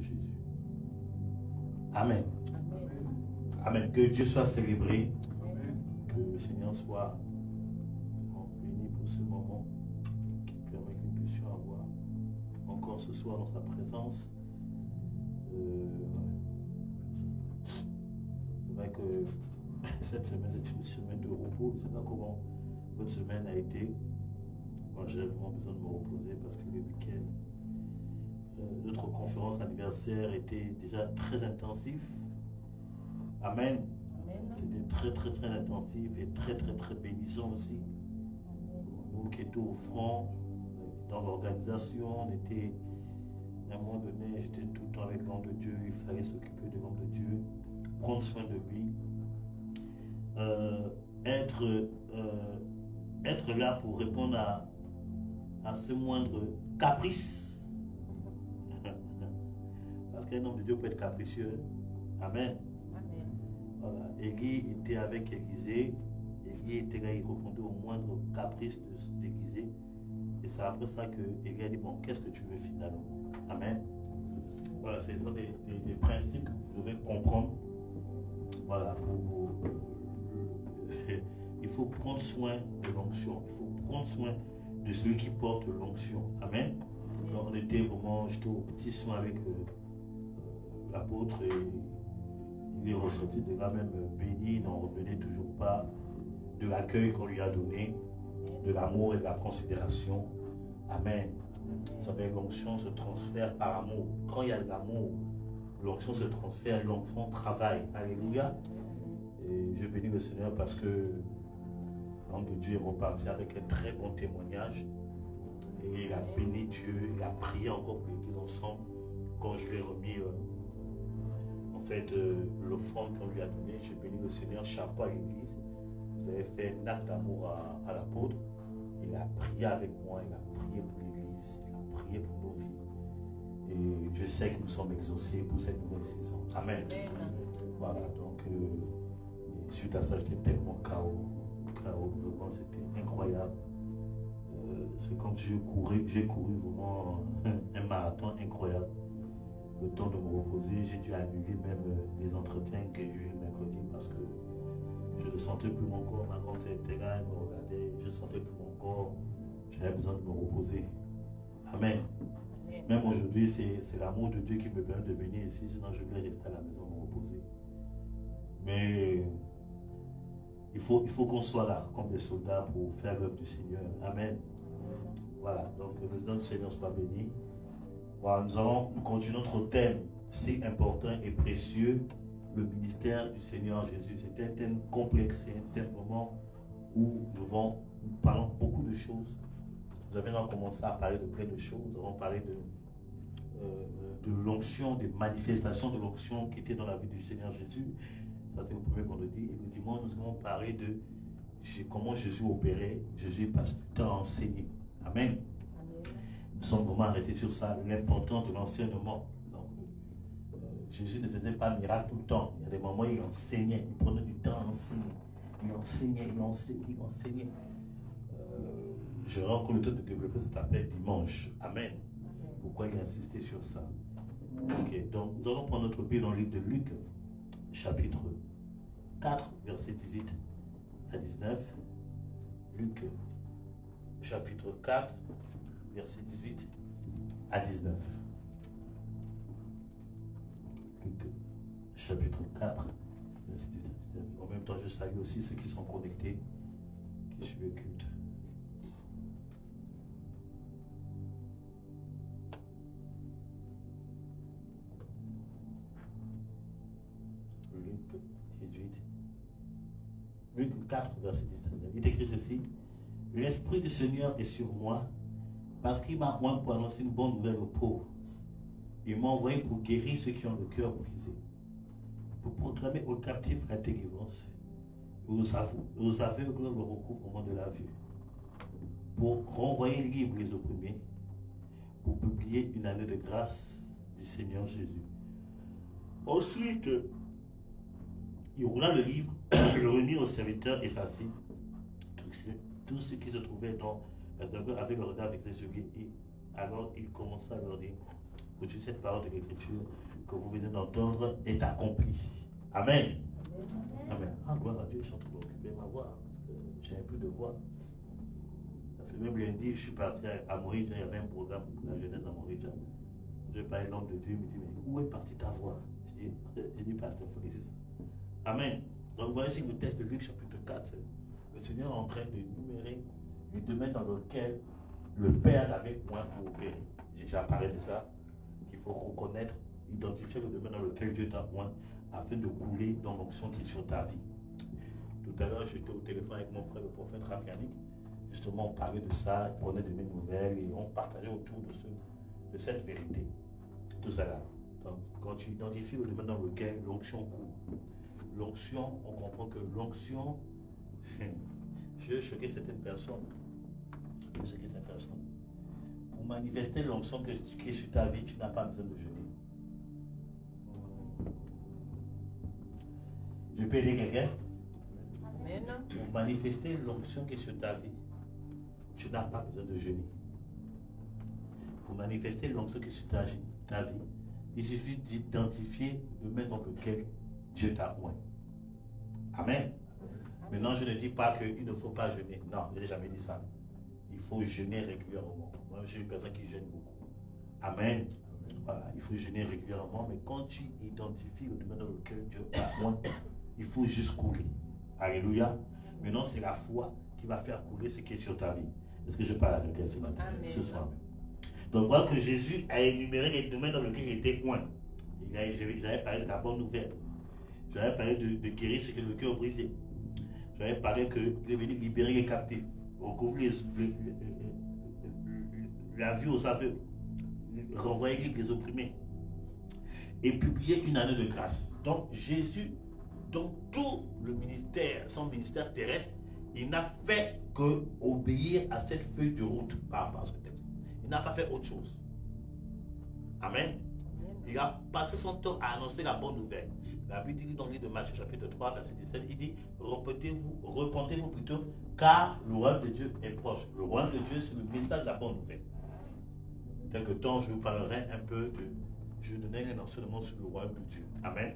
de Jésus. Amen. Amen. Que Dieu soit célébré. Que le Seigneur soit béni pour ce moment qui permet que nous puissions avoir encore ce soir dans sa présence. C'est vrai que cette semaine c'est une semaine de repos. Je ne sais pas comment votre semaine a été. Moi j'ai vraiment besoin de me reposer parce que le week-end, notre conférence anniversaire était déjà très intensif. Amen. C'était très intensif et très bénissant aussi. Nous qui étions au front, dans l'organisation, on était, à un moment donné, j'étais tout le temps avec l'homme de Dieu, il fallait s'occuper de l'homme de Dieu, prendre soin de lui, être là pour répondre à ce moindre caprice. Parce qu'un homme de Dieu peut être capricieux. Amen. Voilà. Élie était avec Élisée. Élie était là, il répondait au moindre caprice d'Élisée. Et c'est après ça que Élie a dit, bon, qu'est-ce que tu veux finalement? Amen. Voilà, ce sont des principes que vous devez comprendre. Voilà, il faut prendre soin de l'onction. Il faut prendre soin de celui qui porte l'onction. Amen. Donc on était vraiment, j'étais au petit soin avec l'apôtre et il est ressorti de là même béni, il n'en revenait toujours pas de l'accueil qu'on lui a donné, de l'amour et de la considération. Amen. Vous savez, l'onction se transfère par amour. Quand il y a de l'amour, l'onction se transfère, l'enfant travaille. Alléluia. Et je bénis le Seigneur parce que l'homme de Dieu est reparti avec un très bon témoignage. Et il a béni Dieu, il a prié encore pour l'église ensemble. Quand je lui ai remis l'offrande qu'on lui a donnée, j'ai béni le Seigneur, chapeau à l'église. Vous avez fait un acte d'amour à l'apôtre. Il a prié avec moi, il a prié pour l'église, il a prié pour nos vies. Et je sais que nous sommes exaucés pour cette nouvelle saison. Amen. Voilà, donc suite à ça, j'étais tellement KO, vraiment, c'était incroyable. C'est comme si j'ai couru vraiment un marathon incroyable. Le temps de me reposer, j'ai dû annuler même les entretiens que j'ai eu le mercredi parce que je ne sentais plus mon corps. Ma grande était là, elle me regardait, je ne sentais plus mon corps. J'avais besoin de me reposer. Amen. Même aujourd'hui, c'est l'amour de Dieu qui me permet de venir ici, sinon je vais rester à la maison me reposer. Mais il faut qu'on soit là comme des soldats pour faire l'œuvre du Seigneur. Amen. Voilà, donc que le nom du Seigneur soit béni. Voilà, nous allons continuer notre thème si important et précieux, le ministère du Seigneur Jésus. C'est un thème complexe, c'est un thème vraiment où nous parlons beaucoup de choses. Nous avons commencé à parler de plein de choses. Nous avons parlé de l'onction, des manifestations de l'onction qui étaient dans la vie du Seigneur Jésus. Ça, c'est le premier vendredi. Et le dimanche, nous avons parlé de comment Jésus opérait. Jésus passe du temps à enseigner. Amen. Nous sommes vraiment arrêtés sur ça, l'importance de l'enseignement. Donc, Jésus ne faisait pas miracle tout le temps. Il y a des moments où il enseignait, il prenait du temps à enseigner. Il enseignait. J'aurai encore le temps de développer cet appel dimanche. Amen. Pourquoi il insistait sur ça? Ok, donc nous allons prendre notre Bible dans le livre de Luc, chapitre 4, verset 18 à 19. Luc, chapitre 4, verset 18 à 19. Luc, chapitre 4, verset 18 à 19. En même temps, je salue aussi ceux qui sont connectés, qui suivent le culte. Luc 18. Luc 4, verset 18 à 19. Il est écrit ceci: l'Esprit du Seigneur est sur moi, parce qu'il m'a oint pour annoncer une bonne nouvelle aux pauvres. Il m'a envoyé pour guérir ceux qui ont le cœur brisé, pour proclamer aux captifs la délivrance, et aux aveugles le recouvrement de la vue, pour renvoyer libres les opprimés, pour publier une année de grâce du Seigneur Jésus. Ensuite, il roula le livre, le remit au serviteur et s'assit. Tous ceux qui se trouvaient dans avec le regard vexé sur lui, et alors il commença à leur dire: que cette parole de l'Écriture que vous venez d'entendre est accomplie. Amen. Amen. Ah, gloire à Dieu, je suis en train d'occuper ma voix, parce que j'avais plus de voix. Parce que même lundi, je suis parti à Morija, il y avait un programme pour la jeunesse à Morija. Je parlais l'homme de Dieu, il me dit, mais où est partie ta voix? J'ai dit, pasteur, il faut laisser ça. Amen. Donc voici le texte de Luc chapitre 4. Le Seigneur est en train de numérer le domaine dans lequel le Père avait moins pour opérer. J'ai déjà parlé de ça. Il faut reconnaître, identifier le domaine dans lequel Dieu t'a moins afin de couler dans l'onction qui est sur ta vie. Tout à l'heure, j'étais au téléphone avec mon frère le prophète Rafianik. Justement, on parlait de ça, il prenait de mes nouvelles et on partageait autour de cette vérité. Tout ça là. Donc, quand tu identifies le domaine dans lequel l'onction coule, l'onction, on comprend que l'onction, je vais choquer certaines personnes. Pour manifester l'onction qui est sur ta vie, tu n'as pas besoin de jeûner. Je peux aider quelqu'un? Pour manifester l'onction qui est sur ta vie, tu n'as pas besoin de jeûner. Pour manifester l'onction qui est sur ta vie, il suffit d'identifier le domaine dans lequel Dieu t'a oint. Amen. Maintenant, je ne dis pas qu'il ne faut pas jeûner. Non, je n'ai jamais dit ça. Il faut jeûner régulièrement. Moi, je suis une personne qui jeûne beaucoup. Amen. Voilà, il faut jeûner régulièrement, mais quand tu identifies le domaine dans lequel Dieu t'a oint, il faut juste couler. Alléluia. Maintenant, c'est la foi qui va faire couler ce qui est sur ta vie. Est-ce que je parle à quelqu'un ce matin? Ce soir. Donc, voilà que Jésus a énuméré les domaines dans lesquels il était oint. J'avais parlé de la bonne nouvelle. J'avais parlé de guérir ce que le cœur brisé. J'avais parlé qu'il est venu libérer les captifs, recouvrir la vue aux aveugles, renvoyer les opprimés et publier une année de grâce. Donc Jésus, dans tout le ministère, son ministère terrestre, il n'a fait que obéir à cette feuille de route par rapport à ce texte. Il n'a pas fait autre chose. Amen. Il a passé son temps à annoncer la bonne nouvelle. La Bible dit dans le livre de Matthieu chapitre 3, verset 17, il dit, repentez-vous plutôt, car le royaume de Dieu est proche. Le royaume de Dieu, c'est le message de la bonne nouvelle. Quelque temps, je vous parlerai un peu je donnerai un enseignement sur le royaume de Dieu. Amen.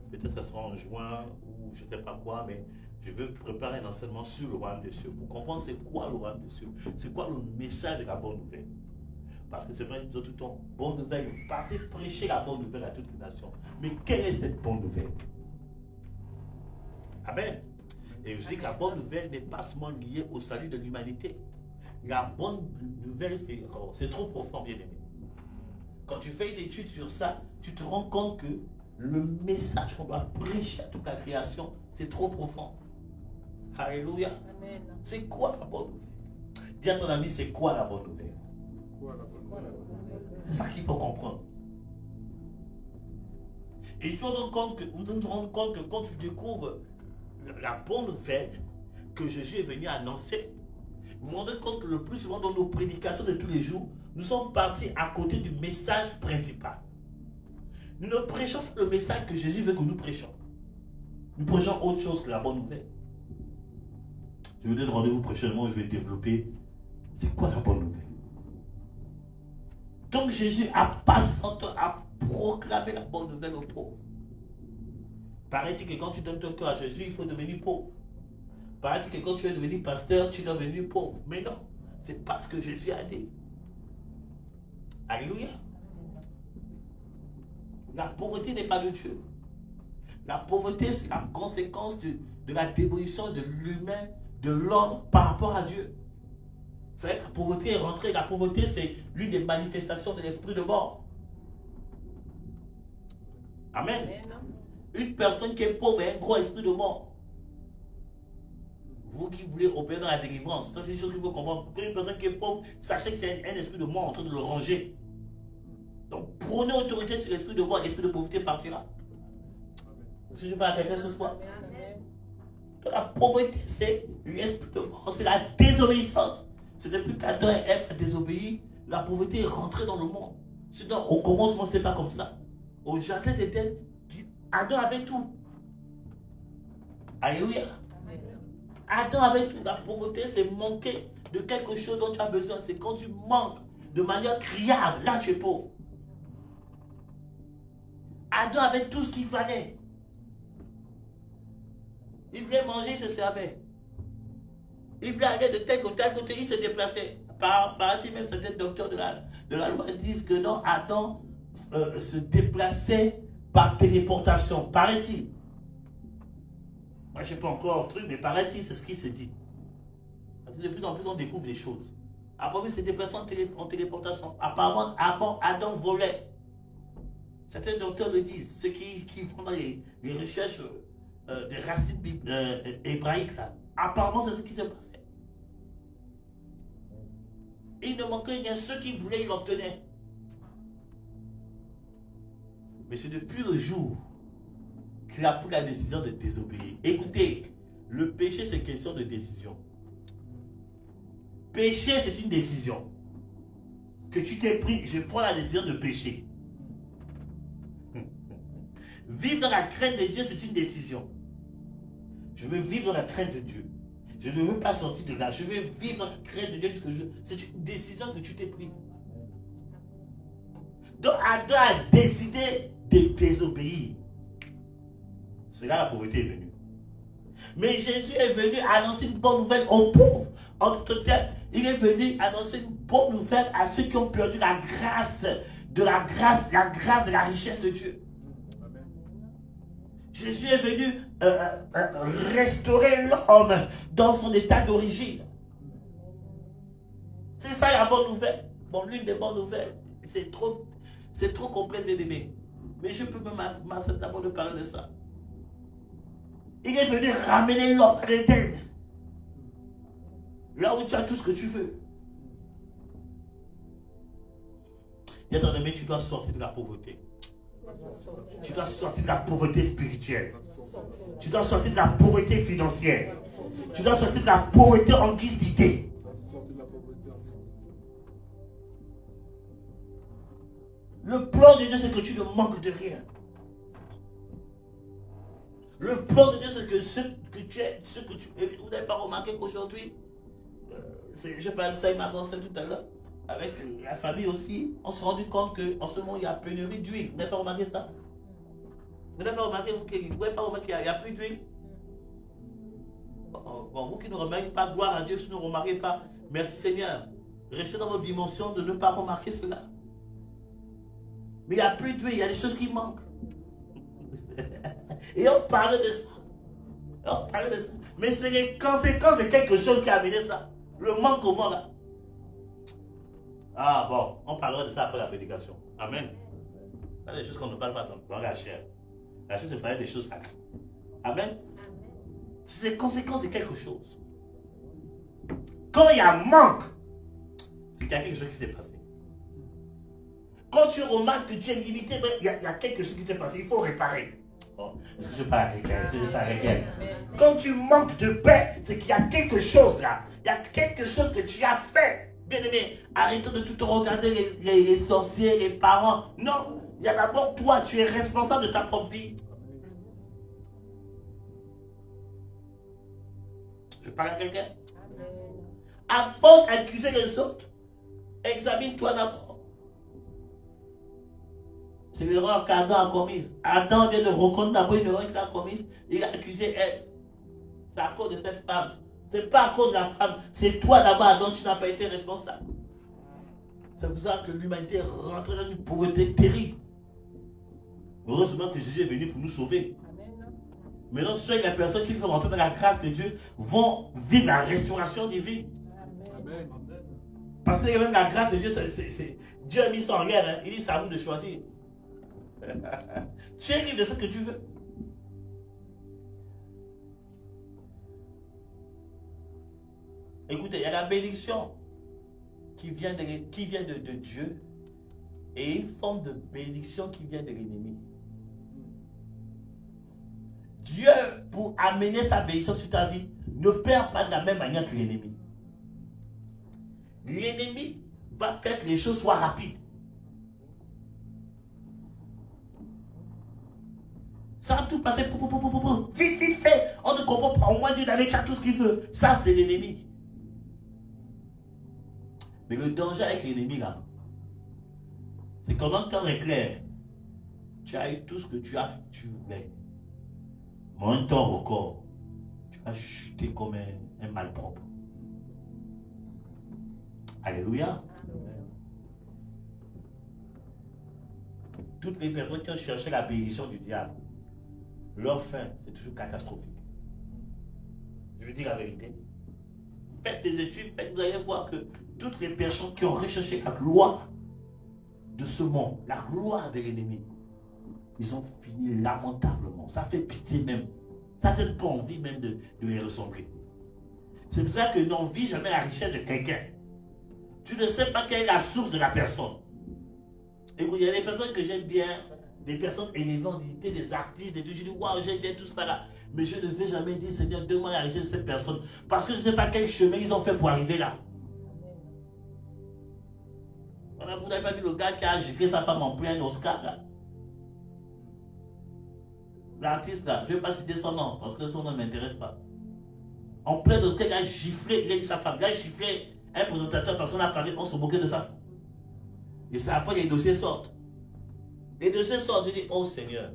Peut-être que ça sera en juin ou je ne sais pas quoi, mais je veux préparer un enseignement sur le royaume des cieux pour comprendre c'est quoi le royaume des cieux, c'est quoi le message de la bonne nouvelle. Parce que c'est vrai, nous autres, tout le temps, bonne nouvelle, partez prêcher la bonne nouvelle à toutes les nations. Mais quelle est cette bonne nouvelle? Amen. Et je dis que la bonne nouvelle n'est pas seulement liée au salut de l'humanité. La bonne nouvelle, c'est trop profond, bien aimé. Quand tu fais une étude sur ça, tu te rends compte que le message qu'on doit prêcher à toute la création, c'est trop profond. Alléluia. C'est quoi la bonne nouvelle? Dis à ton ami, c'est quoi la bonne nouvelle? C'est ça qu'il faut comprendre. Et tu te rends compte que quand tu découvres la bonne nouvelle que Jésus est venu annoncer, vous vous rendez compte que le plus souvent dans nos prédications de tous les jours, nous sommes partis à côté du message principal. Nous ne prêchons pas le message que Jésus veut que nous prêchons. Nous prêchons autre chose que la bonne nouvelle. Je vous donne rendez-vous prochainement où je vais développer c'est quoi la bonne nouvelle. Donc Jésus a passé son temps à proclamer la bonne nouvelle aux pauvres. Paraît-il que quand tu donnes ton cœur à Jésus, il faut devenir pauvre. Paraît-il que quand tu es devenu pasteur, tu dois devenir pauvre. Mais non, c'est pas ce que Jésus a dit. Alléluia. La pauvreté n'est pas de Dieu. La pauvreté, c'est la conséquence de la dévolution de l'humain, de l'homme par rapport à Dieu. C'est vrai que la pauvreté est rentrée. La pauvreté, c'est l'une des manifestations de l'esprit de mort. Amen. Une personne qui est pauvre a un gros esprit de mort. Vous qui voulez opérer dans la délivrance, ça c'est une chose qu'il faut comprendre. Une personne qui est pauvre, sachez que c'est un esprit de mort en train de le ranger. Donc prenez autorité sur l'esprit de mort, l'esprit de pauvreté partira. Si je parle à quelqu'un ce soir. Donc la pauvreté, c'est l'esprit de mort, c'est la désobéissance. C'est depuis qu'Adam et Ève ont désobéi, la pauvreté est rentrée dans le monde. Sinon, au commencement, ce n'est pas comme ça. Au jardin d'Éden, Adam avait tout. Alléluia. Adam avait tout. La pauvreté, c'est manquer de quelque chose dont tu as besoin. C'est quand tu manques de manière criable, là tu es pauvre. Adam avait tout ce qu'il fallait. Il voulait manger, il se servait. Il voulait aller de tel côté à côté, il se déplaçait. Par-dessus même certains docteurs de la loi disent que non, Adam se déplaçait par téléportation. Paraît-il. Moi, je ne sais pas encore un truc, mais paraît-il, c'est ce qui se dit. Parce que de plus en plus, on découvre des choses. Apparemment, il se déplaçait en téléportation. Apparemment, avant, Adam volait. Certains docteurs le disent. Ceux qui font dans les recherches des racines hébraïques, là. Apparemment, c'est ce qui s'est passé. Il ne manquait rien. Ceux qui voulaient, ils l'obtenaient. Mais c'est depuis le jour qu'il a pris la décision de désobéir. Écoutez, le péché, c'est question de décision. Pécher, c'est une décision. Que tu t'es pris, je prends la décision de pécher. Vivre dans la crainte de Dieu, c'est une décision. Je veux vivre dans la crainte de Dieu. Je ne veux pas sortir de là. Je veux vivre dans la crainte de Dieu jusqu'au jour. C'est une décision que tu t'es prise. Donc Adam a décidé de désobéir. C'est là la pauvreté est venue. Mais Jésus est venu annoncer une bonne nouvelle aux pauvres. En d'autres termes, il est venu annoncer une bonne nouvelle à ceux qui ont perdu la grâce de la richesse de Dieu. Jésus est venu restaurer l'homme dans son état d'origine. C'est ça la bonne nouvelle. Bon, l'une des bonnes nouvelles, c'est trop complexe, mes bébés. Mais je peux me m'asseoir d'abord de parler de ça. Il est venu ramener l'homme à l'Éden. Là où tu as tout ce que tu veux. Bien entendu, tu dois sortir de la pauvreté. Tu dois sortir de la pauvreté spirituelle. Tu dois sortir de la pauvreté financière. Tu dois sortir de la pauvreté en guise d'idée. Le plan de Dieu, c'est que tu ne manques de rien. Le plan de Dieu, c'est que ce que tu es, vous n'avez pas remarqué qu'aujourd'hui, je parle de ça, il m'a annoncé tout à l'heure, avec la famille aussi, on s'est rendu compte qu'en ce moment, il y a pénurie d'huile. Vous n'avez pas remarqué ça? Vous n'avez pas remarqué, qu'il n'y a plus d'huile? Bon, vous qui ne remarquez pas, gloire à Dieu, si vous ne remarquez pas, merci Seigneur. Restez dans votre dimension de ne pas remarquer cela. Mais il n'y a plus d'huile, il y a des choses qui manquent. Et on parle de ça. On parle de ça. Mais c'est les conséquences de quelque chose qui a amené ça. Le manque au monde là. Ah bon, on parlera de ça après la prédication. Amen. Il y a des choses qu'on ne parle pas dans la chair. La chair, c'est parler des choses sacrées. Amen. C'est les conséquences de quelque chose. Quand il y a manque, c'est qu'il y a quelque chose qui s'est passé. Quand tu remarques que tu es limité, il y a quelque chose qui s'est passé. Il faut réparer. Oh, est-ce que je parle avec elle? Est-ce que je parle avec elle? Quand tu manques de paix, c'est qu'il y a quelque chose là. Il y a quelque chose que tu as fait. Bien aimé, arrêtons de tout regarder les sorciers, les parents. Non, il y a d'abord toi, tu es responsable de ta propre vie. Je parle à quelqu'un? Avant d'accuser les autres, examine-toi d'abord. C'est l'erreur qu'Adam a commise. Adam vient de reconnaître d'abord une erreur qu'il a commise. Il a accusé Ève. C'est à cause de cette femme. Ce n'est pas à cause de la femme. C'est toi d'abord, Adam, tu n'as pas été responsable. C'est pour ça que l'humanité est rentrée dans une pauvreté terrible. Heureusement que Jésus est venu pour nous sauver. Maintenant, seules les personnes qui veulent rentrer dans la grâce de Dieu vont vivre la restauration divine. Amen. Parce que même la grâce de Dieu, Dieu a mis ça en guerre. Hein. Il dit, c'est à vous de choisir. Tu es libre de ce que tu veux. Écoutez, il y a la bénédiction qui vient de Dieu et une forme de bénédiction qui vient de l'ennemi. Dieu, pour amener sa bénédiction sur ta vie, ne perd pas de la même manière que l'ennemi. L'ennemi va faire que les choses soient rapides. Ça va tout passer, vite, vite fait. On ne comprend pas. Au moins Dieu d'aller chercher tout ce qu'il veut. Ça, c'est l'ennemi. Mais le danger avec l'ennemi, là, c'est qu'en un temps éclair, Tu as eu tout ce que tu voulais. Mais un temps record, tu as chuté comme un malpropre. Alléluia. Toutes les personnes qui ont cherché la bénédiction du diable, leur fin, c'est toujours catastrophique. Je veux dire la vérité. Faites des études, vous allez voir que toutes les personnes qui ont recherché la gloire de ce monde, la gloire de l'ennemi, ils ont fini lamentablement. Ça fait pitié même. Ça ne donne pas envie même de les ressembler. C'est pour ça que n'en vit jamais la richesse de quelqu'un. Tu ne sais pas quelle est la source de la personne. Écoute, il y a des personnes que j'aime bien, des personnes élevées en dignité, des artistes, des trucs. Je dis, waouh, j'aime bien tout ça là. Mais je ne vais jamais dire, Seigneur, donne-moi la richesse de cette personne. Parce que je ne sais pas quel chemin ils ont fait pour arriver là. Vous n'avez pas vu le gars qui a giflé sa femme en plein Oscar là? L'artiste là, je ne vais pas citer son nom, parce que son nom ne m'intéresse pas. En plein Oscar, il a giflé, il a dit sa femme, il a giflé un présentateur parce qu'on a parlé, on se moquait de ça. Et ça, après, les dossiers sortent. Les dossiers sortent, je dis, oh Seigneur.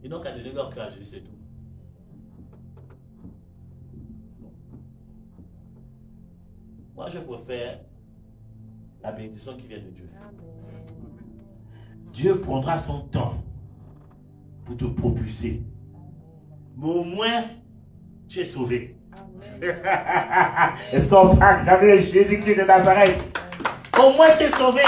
Ils n'ont qu'à donner leur cœur à Jésus, c'est tout. Moi, je préfère la bénédiction qui vient de Dieu. Dieu prendra son temps pour te propulser. Mais au moins, tu es sauvé. Est-ce qu'on peut acclamer Jésus-Christ de Nazareth? Au moins tu es sauvé.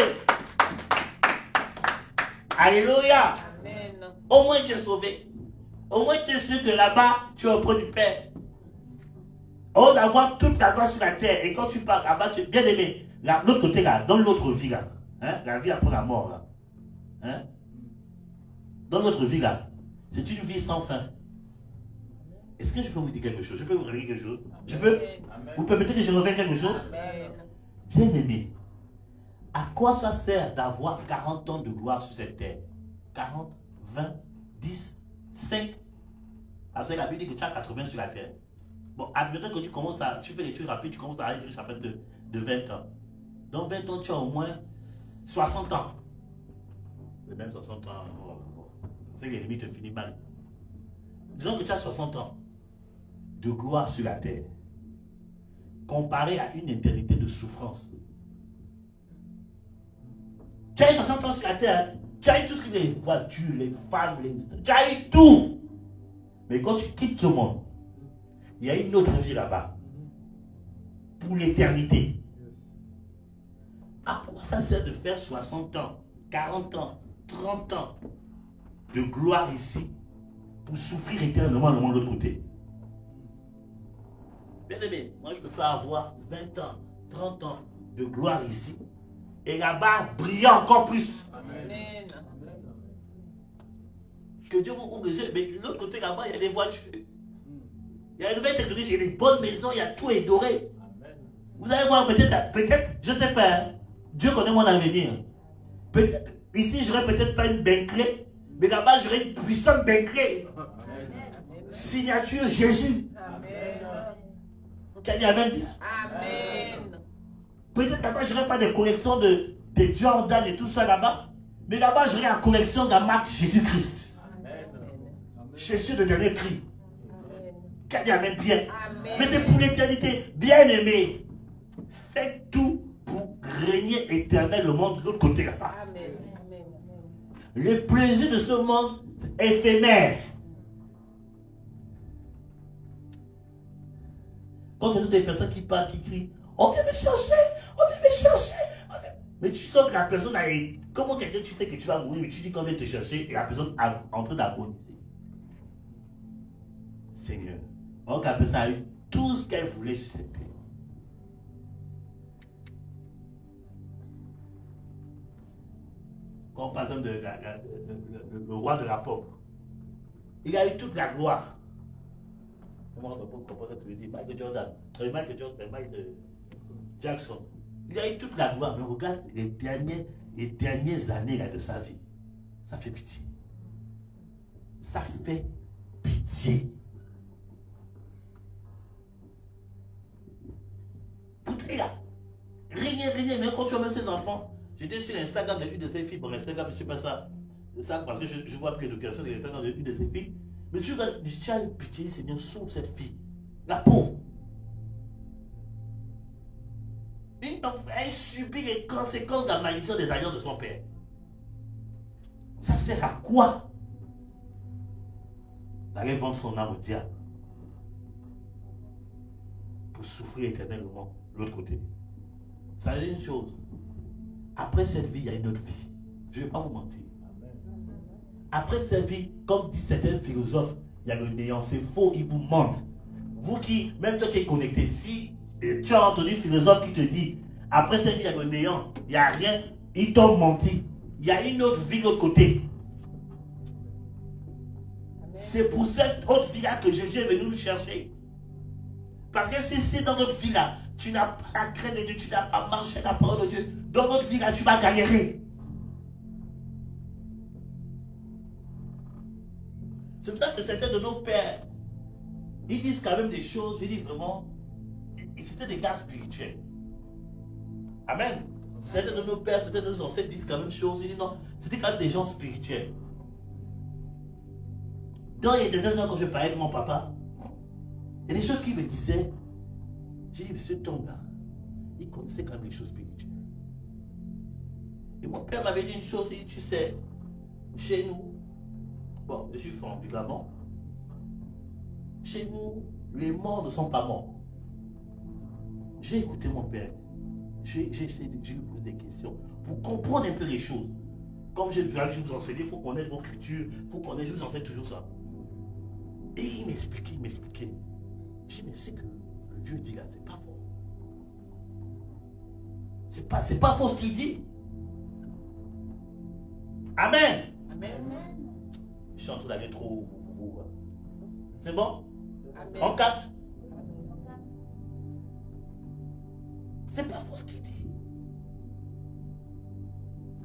Alléluia. Amen. Au moins tu es sauvé. Au moins tu es sûr que là-bas, tu es auprès du Père. On d'avoir toute la gloire sur la terre. Et quand tu parles là-bas, tu es bien aimé. L'autre côté là, dans l'autre vie là. Hein? La vie après la mort là. Hein? Dans notre vie là, c'est une vie sans fin. Est-ce que je peux vous dire quelque chose? Je peux vous révéler quelque chose? Je peux? Amen. Vous permettez que je révèle quelque chose? Amen. Bien aimé. À quoi ça sert d'avoir 40 ans de gloire sur cette terre? 40, 20, 10, 5. Parce que la Bible dit que tu as 80 sur la terre. Bon, admettons que tu commences à, tu fais les trucs rapides, tu commences à aller jusqu'à chapitre de 20 ans. Dans 20 ans, tu as au moins 60 ans. Mais même 60 ans, c'est que l'ennemi te finit mal. Disons que tu as 60 ans de gloire sur la terre, comparé à une éternité de souffrance. Tu as eu 60 ans sur la terre, tu as eu tout ce qui est les voitures, les femmes, tu as eu tout. Mais quand tu quittes ce monde, il y a une autre vie là-bas. Pour l'éternité. À quoi ça sert de faire 60 ans, 40 ans, 30 ans de gloire ici pour souffrir éternellement de l'autre côté? Bien aimé, moi je préfère avoir 20 ans, 30 ans de gloire ici et là-bas briller encore plus. Amen. Que Dieu vous ouvre les yeux. Mais de l'autre côté là-bas, il y a des voitures. Il y a une nouvelle technologie, il y a des bonnes maisons, il y a tout est doré. Amen. Vous allez voir peut-être, je ne sais pas, hein, Dieu connaît mon avenir. Peut-être, ici, j'aurais peut-être pas une Bentley, mais là-bas, j'aurais une puissante Bentley. Signature Jésus. Amen. Amen. Amen. Peut-être là-bas, je n'aurai pas de collection de Jordan et tout ça là-bas. Mais là-bas, j'aurai la collection de la marque Jésus-Christ. Jésus de dernier cri. Amen. Bien. Amen. Mais c'est pour l'éternité. Bien aimé. Faites tout pour régner éternellement de l'autre côté là-bas. Le plaisir de ce monde est éphémère. Quand ce sont des personnes qui parlent, qui crient, on vient me chercher, on vient me chercher. Mais tu sens que la personne a... Comment quelqu'un, tu sais que tu vas mourir, mais tu dis qu'on vient te chercher et la personne est en train d'agoniser. Seigneur, donc la personne a eu tout ce qu'elle voulait sur cette terre. Comme par exemple le roi de la pop. Il a eu toute la gloire. Michael Jordan, Michael Jackson. Il a eu toute la gloire, mais regarde les dernières années là, de sa vie. Ça fait pitié. Ça fait pitié. Écoutez là, rien, mais quand tu vois même ses enfants, j'étais sur Instagram, j'ai vu de ses filles, bon Instagram, je ne sais pas ça. C'est ça, parce que je vois plus l'éducation de l'État dans une de ses filles. Mais tu as une pitié, Seigneur, sauve cette fille. La pauvre. Elle subit les conséquences de la malédiction des alliances de son père. Ça sert à quoi d'aller vendre son âme au diable pour souffrir éternellement de l'autre côté? Ça veut dire une chose. Après cette vie, il y a une autre vie. Je ne vais pas vous mentir. Après cette vie, comme disent certains philosophes, il y a le néant. C'est faux, ils vous mentent. Vous qui, même toi qui es connecté, si tu as entendu un philosophe qui te dit, après cette vie, il y a le néant, il n'y a rien, ils t'ont menti. Il y a une autre vie de l'autre côté. C'est pour cette autre vie-là que Jésus est venu nous chercher. Parce que si c'est dans notre vie-là, tu n'as pas la crainte de Dieu, tu n'as pas marché la parole de Dieu, dans notre vie-là, tu vas galérer. C'est pour ça que certains de nos pères, ils disent quand même des choses, je dis vraiment, c'était des gars spirituels. Amen. Certains de nos pères, certains de nos ancêtres disent quand même des choses, ils disent non, c'était quand même des gens spirituels. Donc il y a des gens, quand je parlais avec mon papa, il y a des choses qu'il me disait. J'ai dit, mais cet homme-là, il connaissait quand même les choses spirituelles. Et mon père m'avait dit une chose, il dit, tu sais, chez nous, bon, je suis franc du Gabon, chez nous, les morts ne sont pas morts. J'ai écouté mon père, j'ai essayé de lui poser des questions pour comprendre un peu les choses. Comme je vous enseignais, il faut connaître vos cultures, il faut connaître, je vous enseigne toujours ça. Et il m'expliquait. J'ai dit, mais c'est que le vieux dit là, c'est pas faux. C'est pas faux ce qu'il dit. Amen. Amen. Je suis en train d'aller trop haut. C'est bon? Amen. On capte? C'est pas faux ce qu'il dit.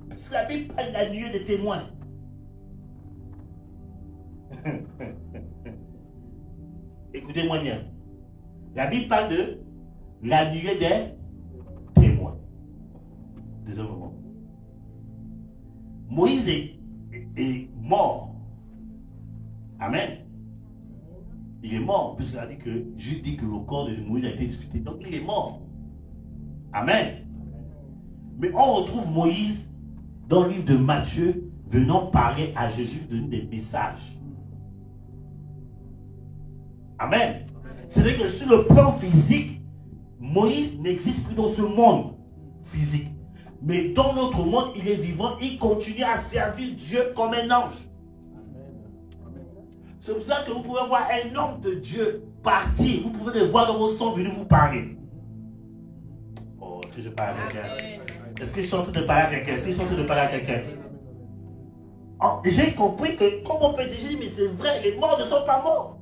Parce que la Bible parle de la nuée des témoins. Écoutez-moi bien. La Bible parle de la nuée des témoins. Deuxième moment. Moïse est mort. Amen. Il est mort, puisqu'il a dit que Jude dit que le corps de Moïse a été discuté. Donc il est mort. Amen. Mais on retrouve Moïse dans le livre de Matthieu venant parler à Jésus, donner des messages. Amen. C'est-à-dire que sur le plan physique, Moïse n'existe plus dans ce monde physique. Mais dans notre monde, il est vivant, il continue à servir Dieu comme un ange. C'est pour ça que vous pouvez voir un homme de Dieu partir. Vous pouvez le voir dans vos sons venir vous parler. Oh, est-ce que je parle à quelqu'un? Est-ce que je suis en train de parler à quelqu'un? Est-ce que je suis en train de parler à quelqu'un? Oh, j'ai compris que, comme on peut dire, mais c'est vrai, les morts ne sont pas morts.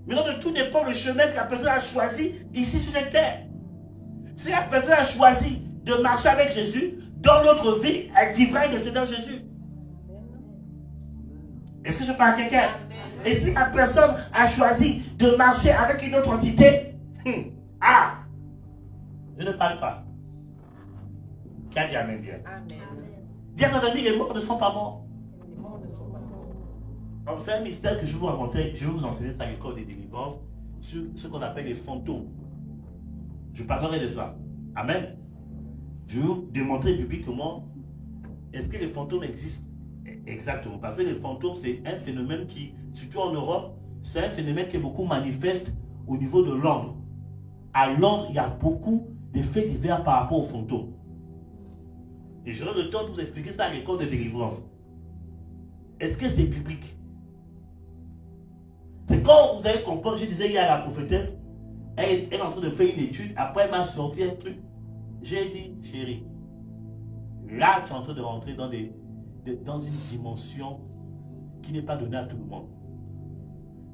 Maintenant, de tout dépend le chemin que la personne a choisi ici sur cette terre. Si la personne a choisi de marcher avec Jésus, dans notre vie, elle vivra avec le Seigneur Jésus. Est-ce que je parle à quelqu'un? Et si la personne a choisi de marcher avec une autre entité, je ne parle pas. Qui a dit Amen bien? Dis à ton ami, les morts ne sont pas morts. C'est un mystère que je vais vous raconter. Je vais vous enseigner ça à l'école des délivrances sur ce qu'on appelle les fantômes. Je parlerai de ça. Amen. Je vais vous démontrer bibliquement est-ce que les fantômes existent. Exactement. Parce que les fantômes, c'est un phénomène qui, surtout en Europe, c'est un phénomène qui est beaucoup manifeste au niveau de Londres. À Londres, il y a beaucoup de faits divers par rapport aux fantômes. Et j'aurai le temps de vous expliquer ça à l'école de délivrance. Est-ce que c'est biblique? C'est quand vous allez comprendre, je disais hier à la prophétesse, elle est en train de faire une étude, après elle m'a sorti un truc. J'ai dit, chérie, là tu es en train de rentrer dans une dimension qui n'est pas donnée à tout le monde.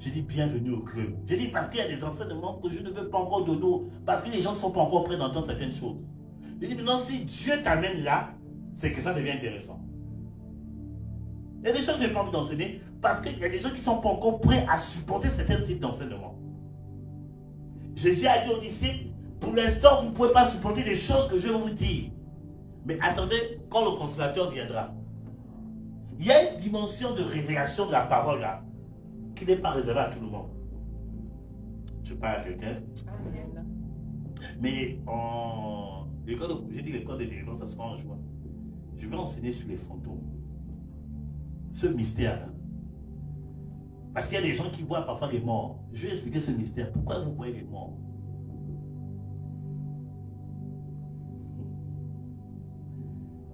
J'ai dit, bienvenue au club. J'ai dit, parce qu'il y a des enseignements que je ne veux pas encore donner, parce que les gens ne sont pas encore prêts d'entendre certaines choses. J'ai dit, maintenant, si Dieu t'amène là, c'est que ça devient intéressant. Il y a des choses que je n'ai pas envie d'enseigner, parce qu'il y a des gens qui ne sont pas encore prêts à supporter certains types d'enseignements. Jésus a dit au disciples, pour l'instant, vous ne pouvez pas supporter les choses que je vais vous dire. Mais attendez, quand le consolateur viendra, Il y a une dimension de révélation de la parole là, qui n'est pas réservée à tout le monde. Je parle à quelqu'un. Mais j'ai dit l'école de délivrance, ça sera en juin. Je vais enseigner sur les fantômes. Ce mystère-là. Parce qu'il y a des gens qui voient parfois les morts. Je vais expliquer ce mystère. Pourquoi vous voyez les morts?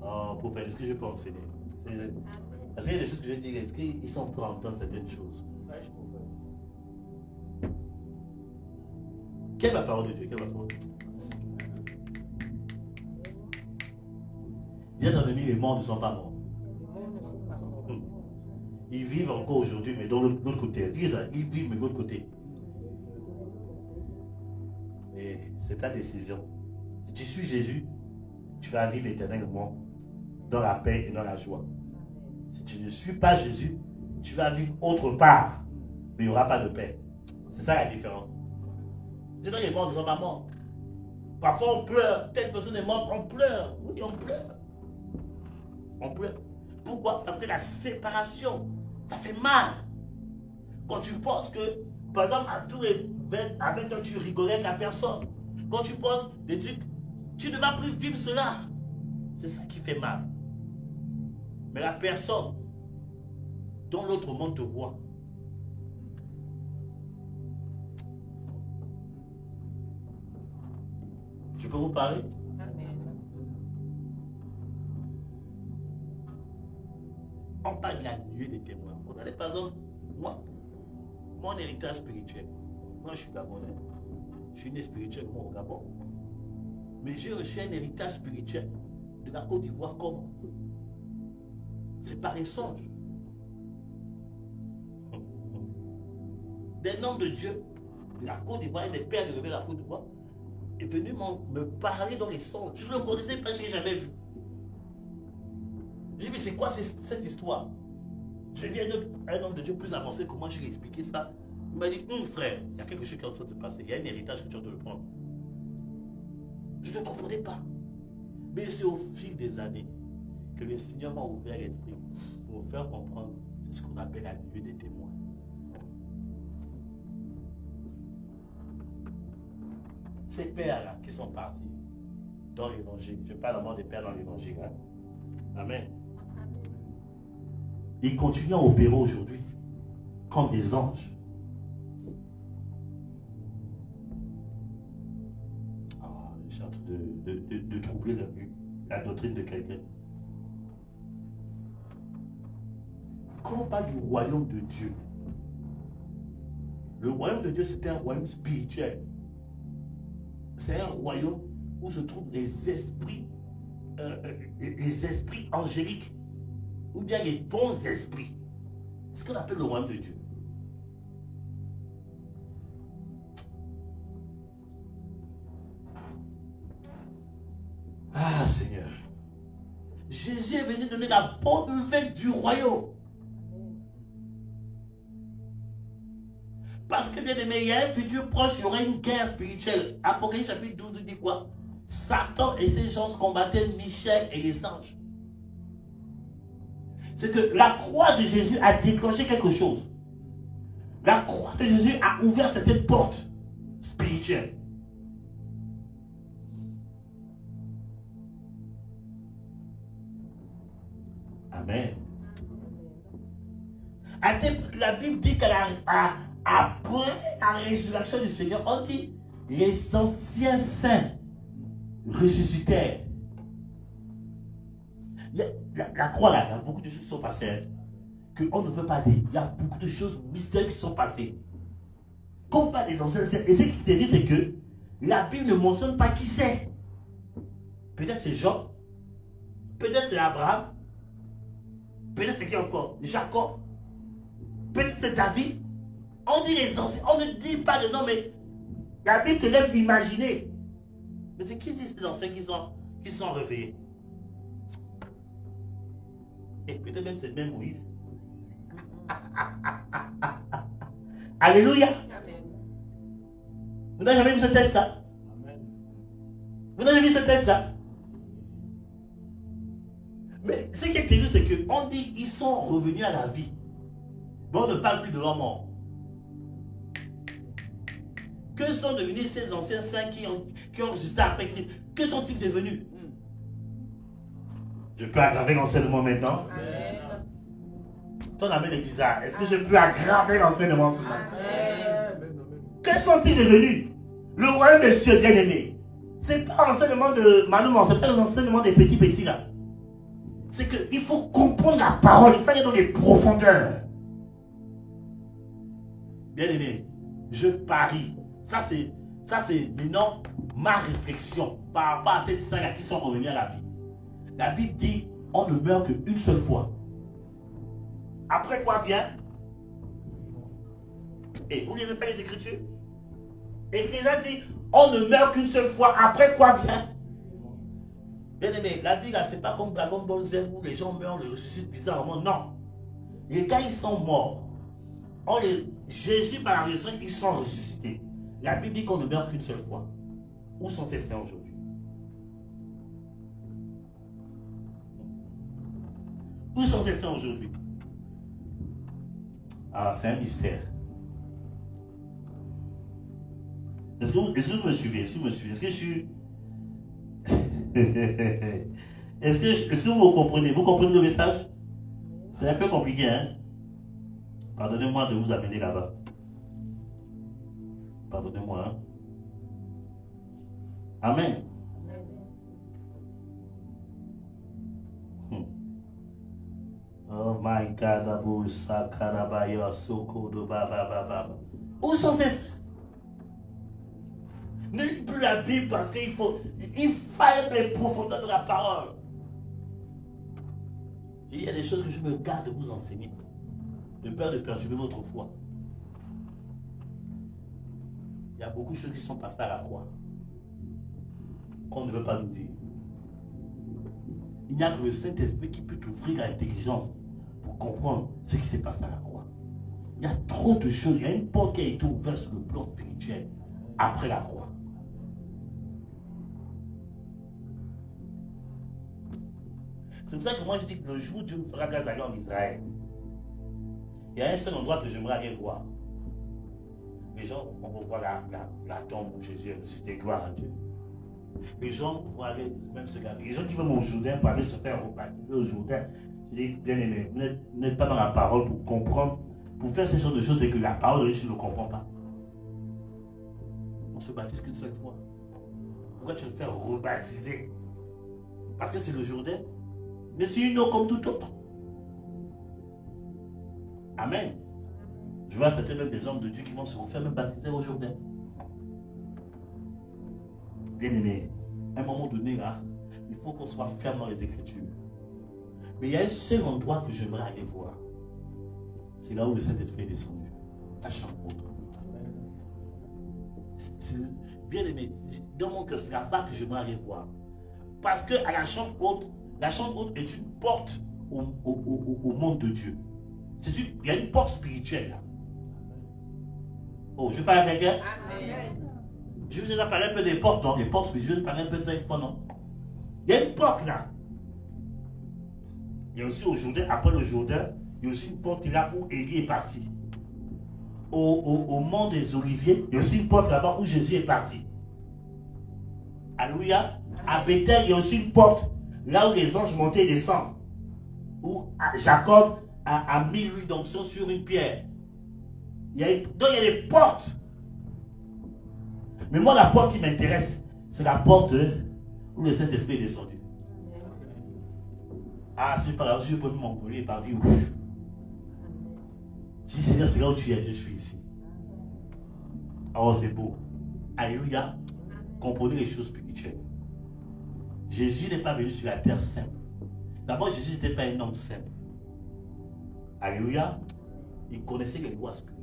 Oh, prophète, est-ce que je peux enseigner? Parce qu'il y a des choses que je dis, est-ce qu'ils sont prêts à entendre certaines choses? Quelle est la parole de Dieu? Quelle est la parole de Dieu? Bien entendu, les morts ne sont pas morts. Ils vivent encore aujourd'hui, mais de l'autre côté. Ils vivent, mais de l'autre côté. Et c'est ta décision. Si tu suis Jésus, tu vas vivre éternellement dans la paix et dans la joie. Si tu ne suis pas Jésus, tu vas vivre autre part, mais il n'y aura pas de paix. C'est ça la différence. Sinon, les morts ne sont pas morts. Parfois, on pleure. Telle personne est morte, on pleure. Oui, on pleure. On pleure. Pourquoi? Parce que la séparation, ça fait mal. Quand tu penses que, par exemple, à tous les 20, avec toi, tu rigolais avec la personne. Quand tu penses des trucs, tu ne vas plus vivre cela. C'est ça qui fait mal. Mais la personne dont l'autre monde te voit, je peux vous parler? On parle de la nuée des témoins. Regardez, par exemple, moi, mon héritage spirituel, moi je suis gabonais, je suis né spirituellement au Gabon, mais j'ai reçu un héritage spirituel de la Côte d'Ivoire comme c'est par les songes. Des noms de Dieu de la Côte d'Ivoire et des pères de la Côte d'Ivoire est venu me parler dans les songes. Je ne le connaissais pas, je n'ai jamais vu. J'ai dit, mais c'est quoi cette histoire? J'ai vu un homme de Dieu plus avancé que moi, je lui ai expliqué ça. Il m'a dit, frère, il y a quelque chose qui est en train de se passer. Il y a un héritage que tu dois te le prendre. Je ne comprenais pas. Mais c'est au fil des années que le Seigneur m'a ouvert l'esprit pour me faire comprendre. C'est ce qu'on appelle la nuée des témoins. Ces pères-là qui sont partis dans l'évangile, je parle vraiment des pères dans l'évangile. Hein? Amen. Ils continuent à opérer aujourd'hui comme des anges. Je suis en train de troubler la doctrine de quelqu'un. Quand on parle du royaume de Dieu, le royaume de Dieu, c'est un royaume spirituel. C'est un royaume où se trouvent les esprits angéliques, ou bien les bons esprits. C'est ce qu'on appelle le royaume de Dieu. Ah Seigneur, Jésus est venu donner la bonne nouvelle du royaume. Parce que bien aimé, il y a un futur proche, il y aura une guerre spirituelle. Apocalypse chapitre 12 nous dit quoi? Satan et ses gens combattaient Michel et les anges. C'est que la croix de Jésus a déclenché quelque chose. La croix de Jésus a ouvert certaines portes spirituelles. Amen. La Bible dit qu'après la résurrection du Seigneur, on dit les anciens saints ressuscitèrent. La croix là, il y a beaucoup de choses qui sont passées, qu'on ne veut pas dire. Il y a beaucoup de choses mystérieuses qui sont passées. Comme pas des anciens saints. Et ce qui est terrible, c'est que la Bible ne mentionne pas qui c'est. Peut-être c'est Job, peut-être c'est Abraham, peut-être c'est qui encore? Jacob, peut-être c'est David. On dit les anciens, on ne dit pas de nom, mais la Bible te laisse imaginer. Mais c'est qui disent ces anciens qui sont réveillés? Et peut-être même c'est même Moïse. Alléluia. Amen. Vous n'avez jamais vu ce texte-là? Vous n'avez vu ce texte-là? Mais ce qui est terrible, c'est qu'on dit qu'ils sont revenus à la vie. Mais on ne parle plus de leur mort. Que sont devenus ces anciens saints qui ont ressuscité après Christ? Que sont-ils devenus? Je peux aggraver l'enseignement maintenant? Amen. Ton amen est bizarre. Est-ce que je peux aggraver l'enseignement ce matin? Que sont-ils devenus? Le royaume des cieux, bien aimé. Ce n'est pas l'enseignement de Manouman, ce n'est pas l'enseignement des petits là. C'est qu'il faut comprendre la parole, il faut aller dans les profondeurs. Bien aimé, je parie. Ça c'est maintenant ma réflexion par rapport à ces saints qui sont revenus à la vie. La Bible dit, on ne meurt qu'une seule fois. Après quoi vient? Et vous ne lisez pas les Écritures? L'Écriture dit, on ne meurt qu'une seule fois. Après quoi vient? Bien aimé, la vie là, c'est pas comme Dragon Ball Z où les gens meurent, les ressuscitent bizarrement. Non. Les gars, ils sont morts. Jésus, par la résurrection, ils sont ressuscités. La Bible dit qu'on ne meurt qu'une seule fois. Où sont ces saints aujourd'hui? Où sont ces saints aujourd'hui? Ah, c'est un mystère. Est-ce que vous me suivez? Est-ce que vous me suivez? Est-ce que je suis... Est-ce que vous comprenez? Vous comprenez le message? C'est un peu compliqué, hein? Pardonnez-moi de vous amener là-bas. Pardonnez-moi, hein? Amen. Oh my God, Abu Sakarabaya Soko de Baba Baba. Où sont ces... Ne lis plus la Bible parce qu'il faut être les profondeurs de la parole. Il y a des choses que je me garde de vous enseigner. De peur de perturber votre foi. Il y a beaucoup de choses qui sont passées à la croix. Qu'on ne veut pas nous dire. Il n'y a que le Saint-Esprit qui peut t'ouvrir l'intelligence pour comprendre ce qui s'est passé à la croix. Il y a trop de choses. Il y a une porte qui a été ouverte sur le plan spirituel après la croix. C'est pour ça que moi je dis que le jour où Dieu me fera grâce d'aller en Israël, il y a un seul endroit que j'aimerais aller voir. Les gens, on va voir la tombe où Jésus est ressuscité, gloire à Dieu. Les gens vont aller même se laver. Les gens qui vont au Jourdain pour aller se faire rebaptiser au Jourdain, je dis, bien aimé, vous n'êtes pas dans la parole pour comprendre, pour faire ce genre de choses et que la parole de Dieu ne le comprend pas. On se baptise qu'une seule fois. Pourquoi tu veux le faire rebaptiser? Parce que c'est le Jourdain. Mais c'est une eau comme tout autre. Amen. Je vois certains même des hommes de Dieu qui vont se refaire même baptiser au Jourdain. Bien aimé, à un moment donné là, il faut qu'on soit ferme dans les Écritures. Mais il y a un seul endroit que j'aimerais aller voir. C'est là où le Saint-Esprit est descendu. À Chambre-Haute. Bien aimé, dans mon cœur, c'est là-bas que j'aimerais aller voir. Parce que à la Chambre-Haute, la Chambre-Haute est une porte au monde de Dieu. Il y a une porte spirituelle là. Oh, je parle avec elle. Je vous ai parlé un peu des portes, non? Des portes spirituelles, je parlais un peu de ça une fois, non? Il y a une porte là. Il y a aussi au Jourdain, après le Jourdain, il y a aussi une porte là où Élie est parti. Au mont des Oliviers, il y a aussi une porte là-bas où Jésus est parti. Alléluia. À Bethel, il y a aussi une porte là où les anges montaient et descendent. Où Jacob a mis l'huile d'onction sur une pierre. Donc il y a des portes. Mais moi, la porte qui m'intéresse, c'est la porte où le Saint-Esprit est descendu. Ah, si je peux m'envoler et partir. Je dis, Seigneur, c'est là où tu es, je suis ici. Oh, c'est beau. Alléluia. Comprenez les choses spirituelles. Jésus n'est pas venu sur la terre simple. D'abord, Jésus n'était pas un homme simple. Alléluia. Il connaissait les lois spirituelles.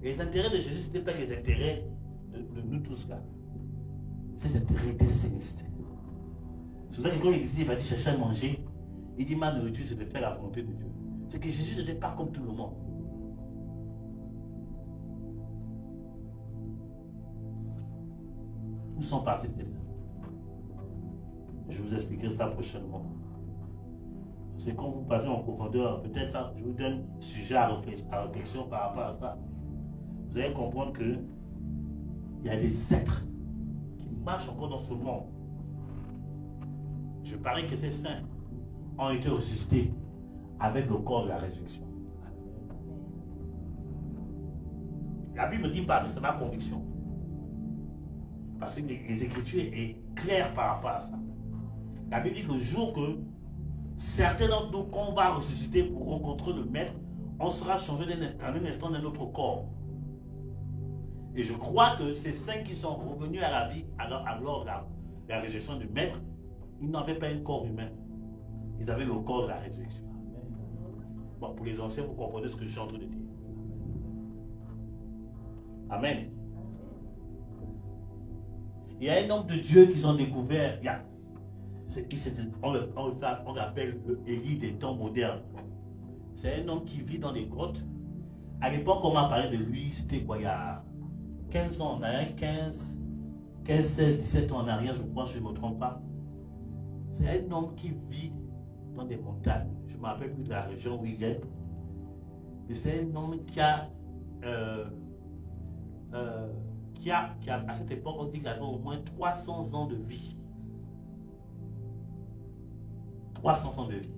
Les intérêts de Jésus, ce n'étaient pas les intérêts de nous tous là. Ces intérêts étaient célestes. C'est pour ça que quand il va dire chercher à manger, il dit ma nourriture c'est de faire la volonté de Dieu. C'est que Jésus n'était pas comme tout le monde. sont partis ces saints? Je vous expliquerai ça prochainement. C'est quand vous passez en profondeur, peut-être ça, je vous donne sujet à réflexion par rapport à ça. Vous allez comprendre que il y a des êtres qui marchent encore dans ce monde. Je parie que ces saints ont été ressuscités avec le corps de la résurrection. La Bible ne dit pas, mais c'est ma conviction. Parce que les Écritures sont claires par rapport à ça. La Bible dit que le jour que certains d'entre nous, qu'on va ressusciter pour rencontrer le Maître, on sera changé en un instant dans notre corps. Et je crois que ces saints qui sont revenus à la vie alors la résurrection du Maître, ils n'avaient pas un corps humain. Ils avaient le corps de la résurrection. Bon, pour les anciens, vous comprenez ce que je suis en train de dire. Amen. Il y a un nombre de dieux qu'ils ont découvert. On l'appelle le Élie des temps modernes. C'est un homme qui vit dans des grottes. À l'époque, on m'a parlé de lui, c'était quoi, il y a 15 ans en arrière, 15, 16, 17 ans en arrière, je crois, si je ne me trompe pas. C'est un homme qui vit dans des montagnes. Je ne me rappelle plus de la région où il est. Mais c'est un homme qui a à cette époque, on dit qu'il avait au moins 300 ans de vie. 300 ans de vie.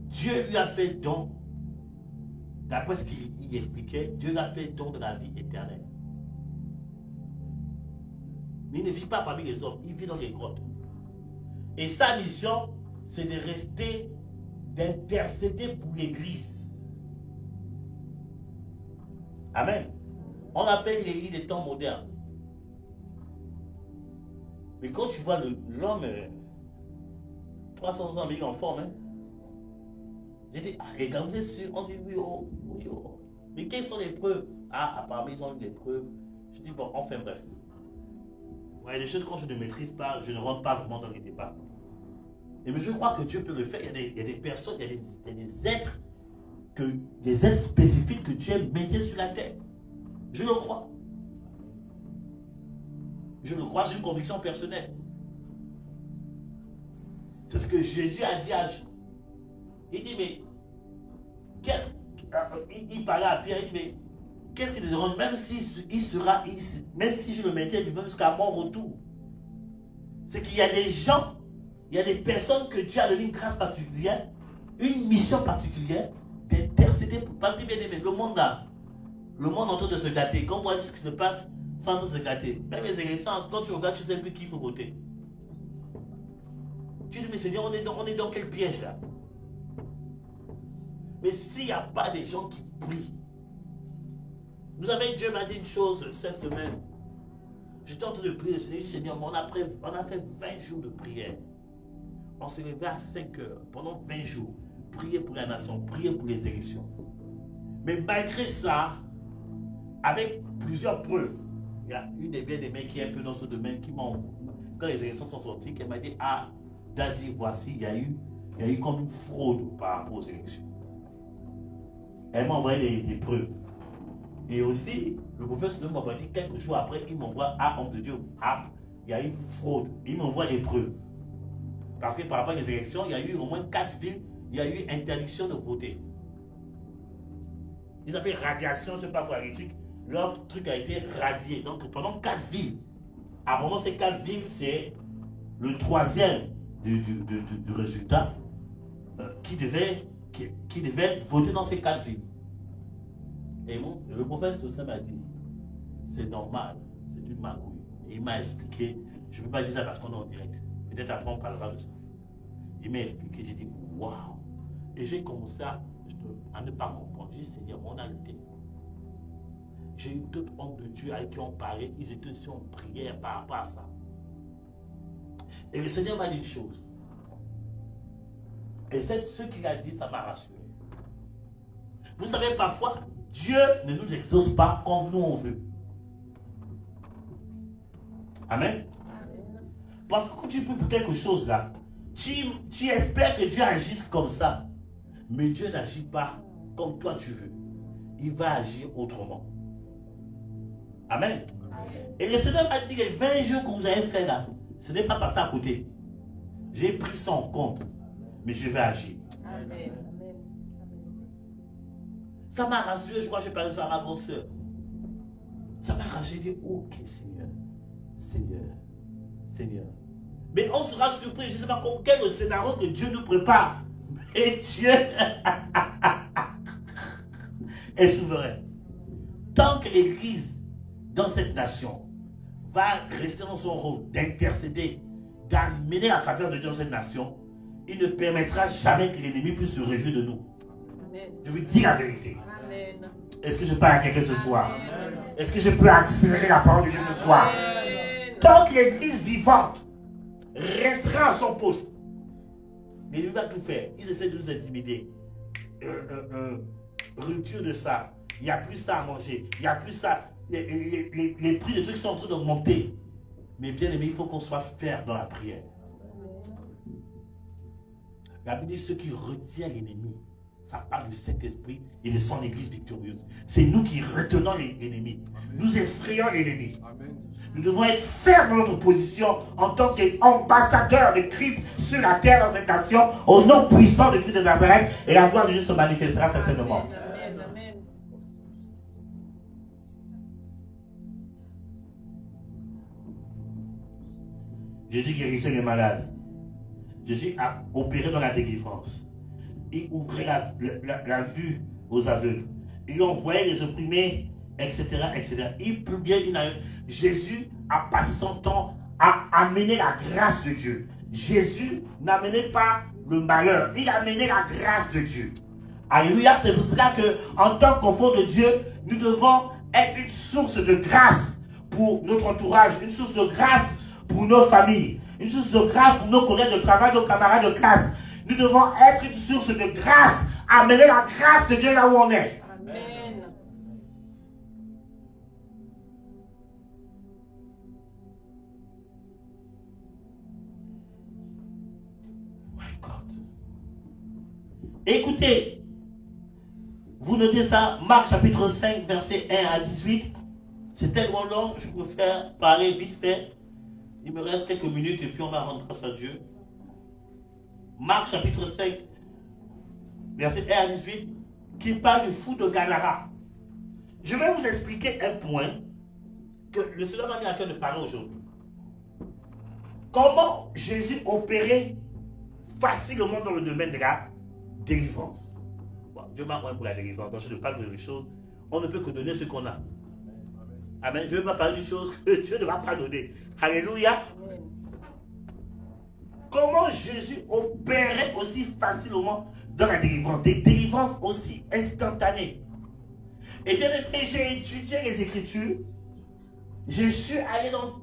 Dieu lui a fait don, d'après ce qu'il expliquait, Dieu lui a fait don de la vie éternelle. Mais il ne vit pas parmi les hommes, il vit dans les grottes. Et sa mission, c'est de rester, d'intercéder pour l'Église. Amen. On appelle l'Élie des temps modernes. Mais quand tu vois l'homme, 300 ans, il est en forme. Hein? J'ai dit, les gars, vous êtes sûr? On dit oui, oh, oui, oh. Mais quelles sont les preuves? Ah, apparemment, ils ont eu des preuves. Je dis, bon, enfin bref. Ouais, des choses quand je ne maîtrise pas, je ne rentre pas vraiment dans les débats. Et mais je crois que Dieu peut le faire. Il y a des personnes, il y a des êtres, des êtres spécifiques que Dieu maintient sur la terre. Je le crois. Je le crois, c'est une conviction personnelle. C'est ce que Jésus a dit à Jean. Il dit, mais il parlait à Pierre, il dit, mais qu'est-ce qu'il demande, même si je le maintiens vivant jusqu'à mon retour. C'est qu'il y a des gens, il y a des personnes que Dieu a donné une grâce particulière, une mission particulière d'intercéder pour. Parce que bien aimé, le monde là, le monde est en train de se gâter. Quand on voit ce qui se passe, c'est en train de se gâter. Même les élections, quand tu regardes, tu ne sais plus qui il faut voter. Tu dis, mais Seigneur, on est dans quel piège là? Mais s'il n'y a pas des gens qui prient. Vous savez, Dieu m'a dit une chose cette semaine. J'étais en train de prier, Seigneur, on a fait 20 jours de prière. On s'est levé à 5 heures, pendant 20 jours. Prier pour la nation, prier pour les élections. Mais malgré ça, avec plusieurs preuves, il y a une des bien-aimées qui est un peu dans ce domaine qui m'a envoyé. Quand les élections sont sorties, elle m'a dit, ah, Daddy, voici, il y a eu comme une fraude par rapport aux élections. Elle m'a envoyé des preuves. Et aussi, le professeur m'a dit, quelques jours après, il m'envoie, ah, homme de Dieu, ah, il y a eu une fraude. Il m'envoie des preuves. Parce que par rapport aux élections, il y a eu au moins 4 villes, il y a eu interdiction de voter. Ils appellent radiation, je ne sais pas quoi, les trucs. Leur truc a été radié. Donc pendant 4 villes, apparemment ces 4 villes, c'est le 3e du résultat qui devait voter dans ces 4 villes. Et le professeur ça m'a dit, c'est normal, c'est une magouille. Et il m'a expliqué, je ne peux pas dire ça parce qu'on est en direct. Peut-être après on parlera de ça. Il m'a expliqué, j'ai dit, waouh. Et j'ai commencé à ne pas comprendre. J'ai dit, Seigneur, on a lutté. J'ai eu d'autres hommes de Dieu avec qui on parlait, ils étaient aussi en prière par rapport à ça. Et le Seigneur m'a dit une chose. Et ce qu'il a dit, ça m'a rassuré. Vous savez, parfois, Dieu ne nous exauce pas comme nous on veut. Amen. Parce que quand tu pries pour quelque chose là, tu espères que Dieu agisse comme ça. Mais Dieu n'agit pas comme toi tu veux. Il va agir autrement. Amen. Et le Seigneur m'a dit que les 20 jours que vous avez fait là, ce n'est pas passé à côté. J'ai pris ça en compte, mais je vais agir. Amen. Ça m'a rassuré, je crois que j'ai parlé de ça à ma grande soeur. Ça m'a rassuré, j'ai dit, ok Seigneur, Seigneur, Seigneur. Mais on sera surpris, je ne sais pas quel est le scénario que Dieu nous prépare. Et Dieu est souverain. Tant que l'Église dans cette nation va rester dans son rôle d'intercéder, d'amener la faveur de Dieu dans cette nation, il ne permettra jamais que l'ennemi puisse se réjouir de nous. Amen. Je vous dis la vérité. Amen. Est-ce que je parle à quelqu'un ce soir? Amen. Est-ce que je peux accélérer la parole de Dieu ce soir? Amen. Tant que l'Église vivante restera à son poste, mais il va tout faire. Ils essaient de nous intimider. Rupture de ça. Il n'y a plus ça à manger. Il n'y a plus ça. Les prix des trucs sont en train d'augmenter. Mais bien aimé, il faut qu'on soit ferme dans la prière. La Bible dit ceux qui retiennent l'ennemi. Ça parle du Saint-Esprit et de son Église victorieuse. C'est nous qui retenons l'ennemi. Nous effrayons l'ennemi. Nous devons être fermes dans notre position en tant qu'ambassadeurs de Christ sur la terre dans cette nation, au nom puissant de Christ de Nazareth, et la gloire de Dieu se manifestera certainement. Amen. Amen. Jésus guérissait les malades. Jésus a opéré dans la délivrance. Il ouvrait la vue aux aveugles. Il envoyait les opprimés, etc. etc. Il publiait Jésus a passé son temps à amener la grâce de Dieu. Jésus n'amenait pas le malheur, il amenait la grâce de Dieu. Alléluia, c'est pour cela que, en tant qu'enfant de Dieu, nous devons être une source de grâce pour notre entourage, une source de grâce pour nos familles, une source de grâce pour nos collègues de travail, nos camarades de classe. Nous devons être une source de grâce, amener la grâce de Dieu là où on est. Amen. My God. Écoutez, vous notez ça, Marc chapitre 5, verset 1 à 18. C'est tellement long, je préfère parler vite fait. Il me reste quelques minutes et puis on va rendre grâce à Dieu. Marc chapitre 5, verset 1 à 18, qui parle du fou de Gadara. Je vais vous expliquer un point que le Seigneur m'a mis à cœur de parler aujourd'hui. Comment Jésus opérait facilement dans le domaine de la délivrance. Bon, Dieu m'a envoyé pour la délivrance. Donc je ne parle pas de choses. On ne peut que donner ce qu'on a. Amen. Je ne vais pas parler de choses que Dieu ne va pas donner. Alléluia. Amen. Comment Jésus opérait aussi facilement dans la délivrance, des délivrances aussi instantanées. Et bien, j'ai étudié les Écritures, je suis allé dans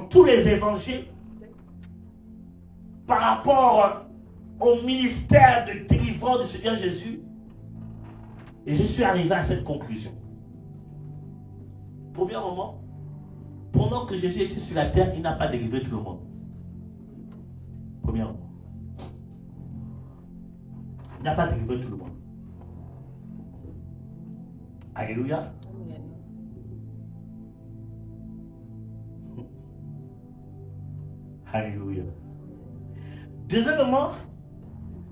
tous les évangiles par rapport au ministère de délivrance du Seigneur Jésus, et je suis arrivé à cette conclusion. Premier moment, pendant que Jésus était sur la terre, il n'a pas délivré tout le monde. Premièrement. Il n'a pas délivré tout le monde. Alléluia. Amen. Alléluia. Deuxièmement,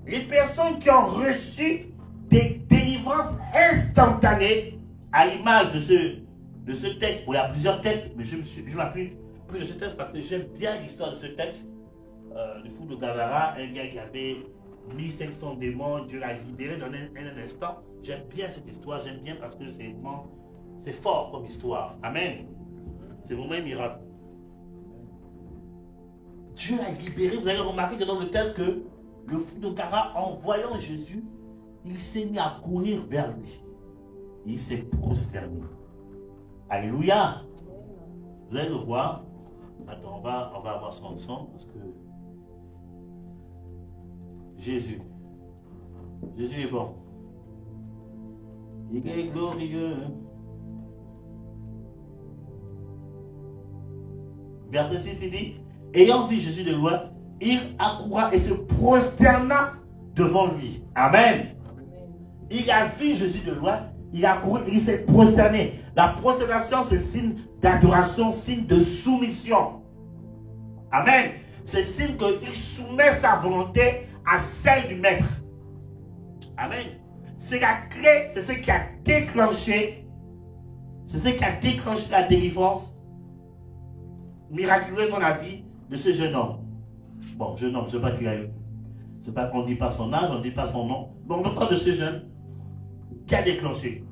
les personnes qui ont reçu des délivrances instantanées, à l'image de ce texte, il y a plusieurs textes, mais je m'appuie plus de ce texte parce que j'aime bien l'histoire de ce texte, du fou de Gadara, un gars qui avait 1500 démons, Dieu l'a libéré dans un instant. J'aime bien cette histoire, j'aime bien parce que c'est fort comme histoire. Amen. C'est vraiment un miracle. Dieu l'a libéré. Vous avez remarqué que dans le texte que le fou de Gadara, en voyant Jésus, il s'est mis à courir vers lui. Il s'est prosterné. Alléluia. Vous allez le voir. Attends, on va voir ça ensemble parce que Jésus est bon. Il est glorieux. Verset 6, il dit, ayant vu Jésus de loin, il accoura et se prosterna devant lui. Amen. Il a vu Jésus de loin Il a couru, il s'est prosterné. La prosternation, c'est signe d'adoration, signe de soumission. Amen. C'est signe qu'il soumet sa volonté à celle du maître. Amen. C'est la clé, c'est ce qui a déclenché, la délivrance miraculeuse dans la vie de ce jeune homme. Bon, jeune homme, je ne sais pas qui a eu. On ne dit pas son âge, on ne dit pas son nom. Donc, le corps de ce jeune qui a déclenché.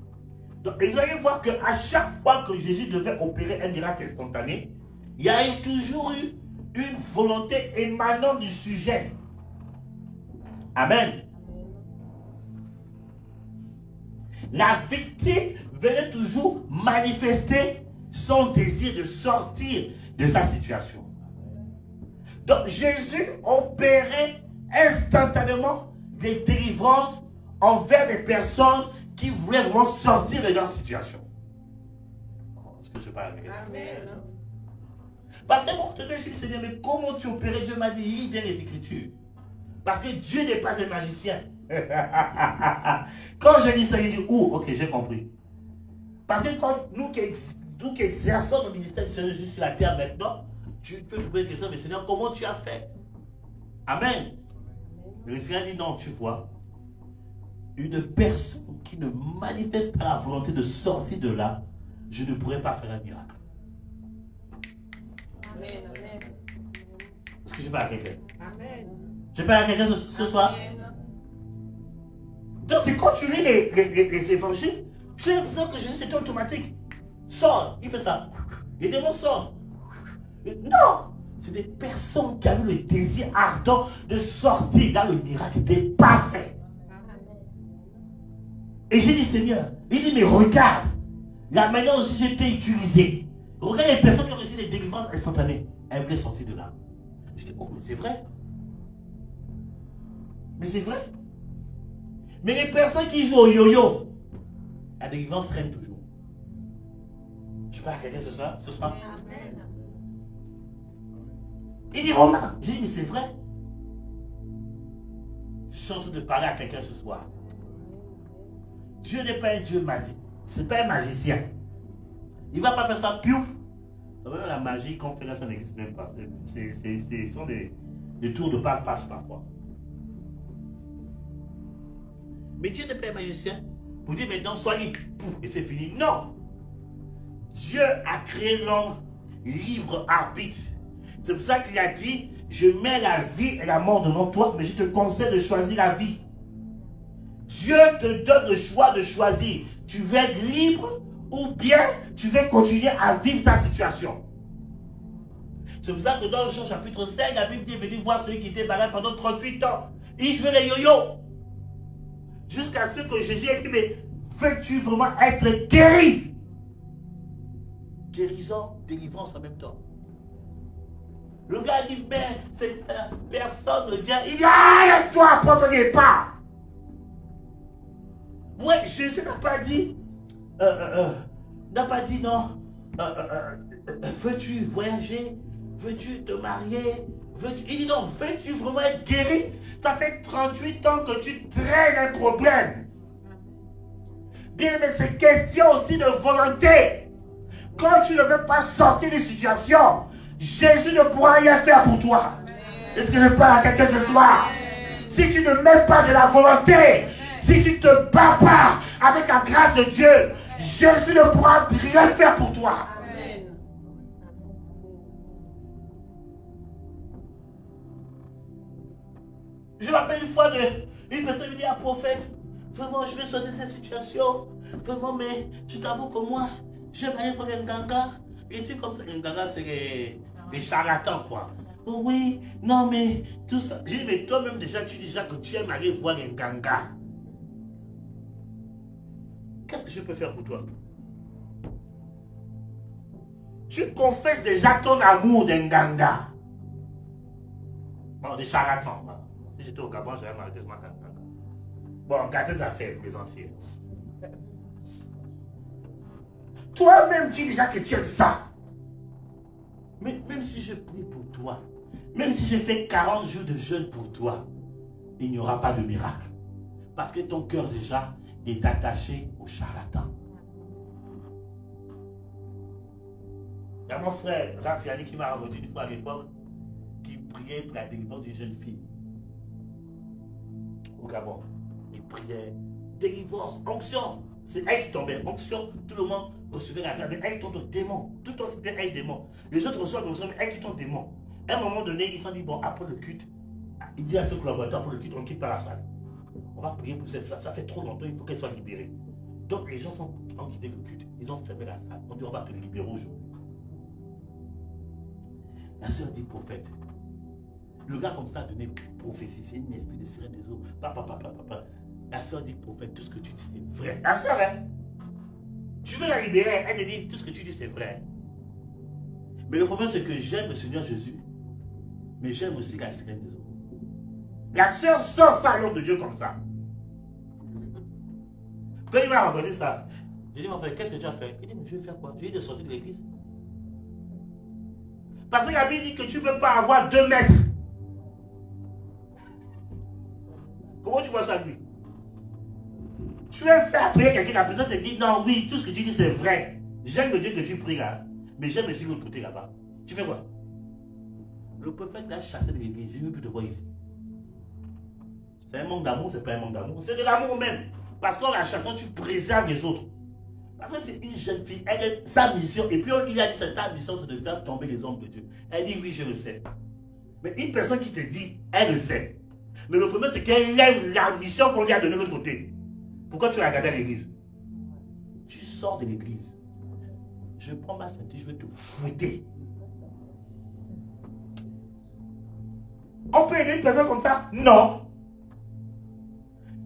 Donc, et vous allez voir qu'à chaque fois que Jésus devait opérer un miracle instantané, il y a toujours eu une volonté émanant du sujet. Amen. La victime venait toujours manifester son désir de sortir de sa situation. Donc Jésus opérait instantanément des délivrances envers des personnes qui voulaient vraiment sortir de leur situation. Est-ce que je parle avec ça? Amen. Parce que bon, je dis, Seigneur, mais comment tu opérais? Dieu m'a dit, lis bien les Écritures. Parce que Dieu n'est pas un magicien. Quand je lis ça, je dis, ok, j'ai compris. Parce que quand nous qui exerçons le ministère du Seigneur juste sur la terre maintenant, tu peux te poser la question, mais Seigneur, comment tu as fait? Amen. Le Seigneur dit, non, tu vois, une personne qui ne manifeste pas la volonté de sortir de là, je ne pourrais pas faire un miracle. Amen. Amen. Est-ce que je parle à quelqu'un? Amen. Je parle à quelqu'un ce soir? Amen. Donc c'est quand tu lis les évangiles, j'ai l'impression que Jésus c'était automatique. Sors, il fait ça. Les démons sortent. Non! C'est des personnes qui ont eu le désir ardent de sortir. Là, le miracle était parfait. Et j'ai dit, Seigneur, il dit, mais regarde, la manière aussi j'ai été utilisé. Regarde les personnes qui ont reçu des délivrances instantanées. Elles voulaient sortir de là. Je dis, oh, mais c'est vrai. Mais c'est vrai. Mais les personnes qui jouent au yo-yo, la délivrance traîne toujours. Tu parles à quelqu'un ce soir? Amen. Il dit, Romain, j'ai dit, mais c'est vrai. Je suis en train de parler à quelqu'un ce soir. Dieu n'est pas un Dieu magique. Ce n'est pas un magicien. Il ne va pas faire ça piouf. La magie qu'on fait là, ça n'existe même pas. Ce sont des tours de passe parfois. Mais Dieu n'est pas un magicien. Vous dites maintenant, sois libre. Et c'est fini. Non. Dieu a créé l'homme libre arbitre. C'est pour ça qu'il a dit, je mets la vie et la mort devant toi, mais je te conseille de choisir la vie. Dieu te donne le choix de choisir. Tu veux être libre ou bien tu veux continuer à vivre ta situation. C'est pour ça que dans Jean chapitre 5, la Bible dit, venez voir celui qui était malade pendant 38 ans. Il jouait les yo-yo. Jusqu'à ce que Jésus ait dit, mais veux-tu vraiment être guéri? Guérison, délivrance en même temps. Le gars dit, mais c'est personne ne vient. Il dit, ah, laisse-toi apprendre pas. Ouais, Jésus n'a pas dit, non, veux-tu voyager? Veux-tu te marier? Il dit non, veux-tu vraiment être guéri? Ça fait 38 ans que tu traînes un problème. Bien, mais c'est question aussi de volonté. Quand tu ne veux pas sortir d'une situation, Jésus ne pourra rien faire pour toi. Est-ce que je parle à quelqu'un ce soir? Si tu ne mets pas de la volonté, si tu ne te bats pas avec la grâce de Dieu, Jésus ne pourra rien faire pour toi. Je m'appelle une fois une personne me dit, ah prophète, vraiment je vais sortir de cette situation. Vraiment, mais je t'avoue que moi, je vais aller voir les Nganga. Et tu comme ça, les Nganga, c'est les charlatans, quoi. Oh oui, non, mais tout ça. J'ai dit, mais toi-même déjà, tu dis déjà que tu aimes aller voir les Nganga. Qu'est-ce que je peux faire pour toi? Tu confesses déjà ton amour des Nganga. Bon, des charlatans, bah. Si j'étais au Gabon, j'aurais m'arrêté ce matin. Bon, gardez les affaires, les entiers. Toi-même, tu dis déjà que tu aimes ça. Mais même si je prie pour toi, même si je fais 40 jours de jeûne pour toi, il n'y aura pas de miracle. Parce que ton cœur déjà est attaché au charlatan. Il y a mon frère Rafiani qui m'a raconté une fois à l'époque qui priait pour la délivrance d'une jeune fille au Gabon. Il priait délivrance, onction. C'est elle qui tombait, onction. Tout le monde recevait la grâce. Elle tombe au démon. Tout le temps c'était elle démon. Les autres reçoivent l'onction, mais elle qui tombe démon. À un moment donné, ils s'en dit bon, après le culte, il dit à ses collaborateurs, après le culte, on ne quitte pas la salle. On va prier pour cette salle. Ça fait trop longtemps, il faut qu'elle soit libérée. Donc les gens ont quitté le culte. Ils ont fermé la salle. On dit on va te libérer aujourd'hui. La sœur dit prophète. Le gars comme ça a donné prophétie. C'est un esprit de sirène des eaux. Papa. La sœur dit prophète, tout ce que tu dis c'est vrai. La sœur, hein? Tu veux la libérer, elle te dit tout ce que tu dis c'est vrai. Mais le problème c'est que j'aime le Seigneur Jésus. Mais j'aime aussi la sirène des eaux. La sœur sort ça à l'homme de Dieu comme ça. Quand il m'a raconté ça, j'ai dit mon frère, qu'est-ce que tu as fait? Il dit mais je vais faire quoi? J'ai dit de sortir de l'église. Parce que la Bible dit que tu ne peux pas avoir 2 mètres. Comment tu vois ça, lui? Tu veux faire prier quelqu'un, la personne te dit non, oui, tout ce que tu dis c'est vrai. J'aime le Dieu que tu pries là, mais j'aime aussi l'autre côté là-bas. Tu fais quoi? Le prophète l'a chassé de l'église, je ne veux plus te voir ici. C'est un manque d'amour, c'est pas un manque d'amour, c'est de l'amour même. Parce qu'en la chassant, tu préserves les autres. Parce que c'est une jeune fille, elle a sa mission, et puis on lui a dit que ta mission c'est de faire tomber les hommes de Dieu. Elle dit oui, je le sais. Mais une personne qui te dit, elle le sait. Mais le problème c'est qu'elle aime la mission qu'on lui a donnée de l'autre côté. Pourquoi tu vas regarder à l'église? Tu sors de l'église. Je prends ma ceinture, je vais te fouetter. On peut aider une personne comme ça? Non.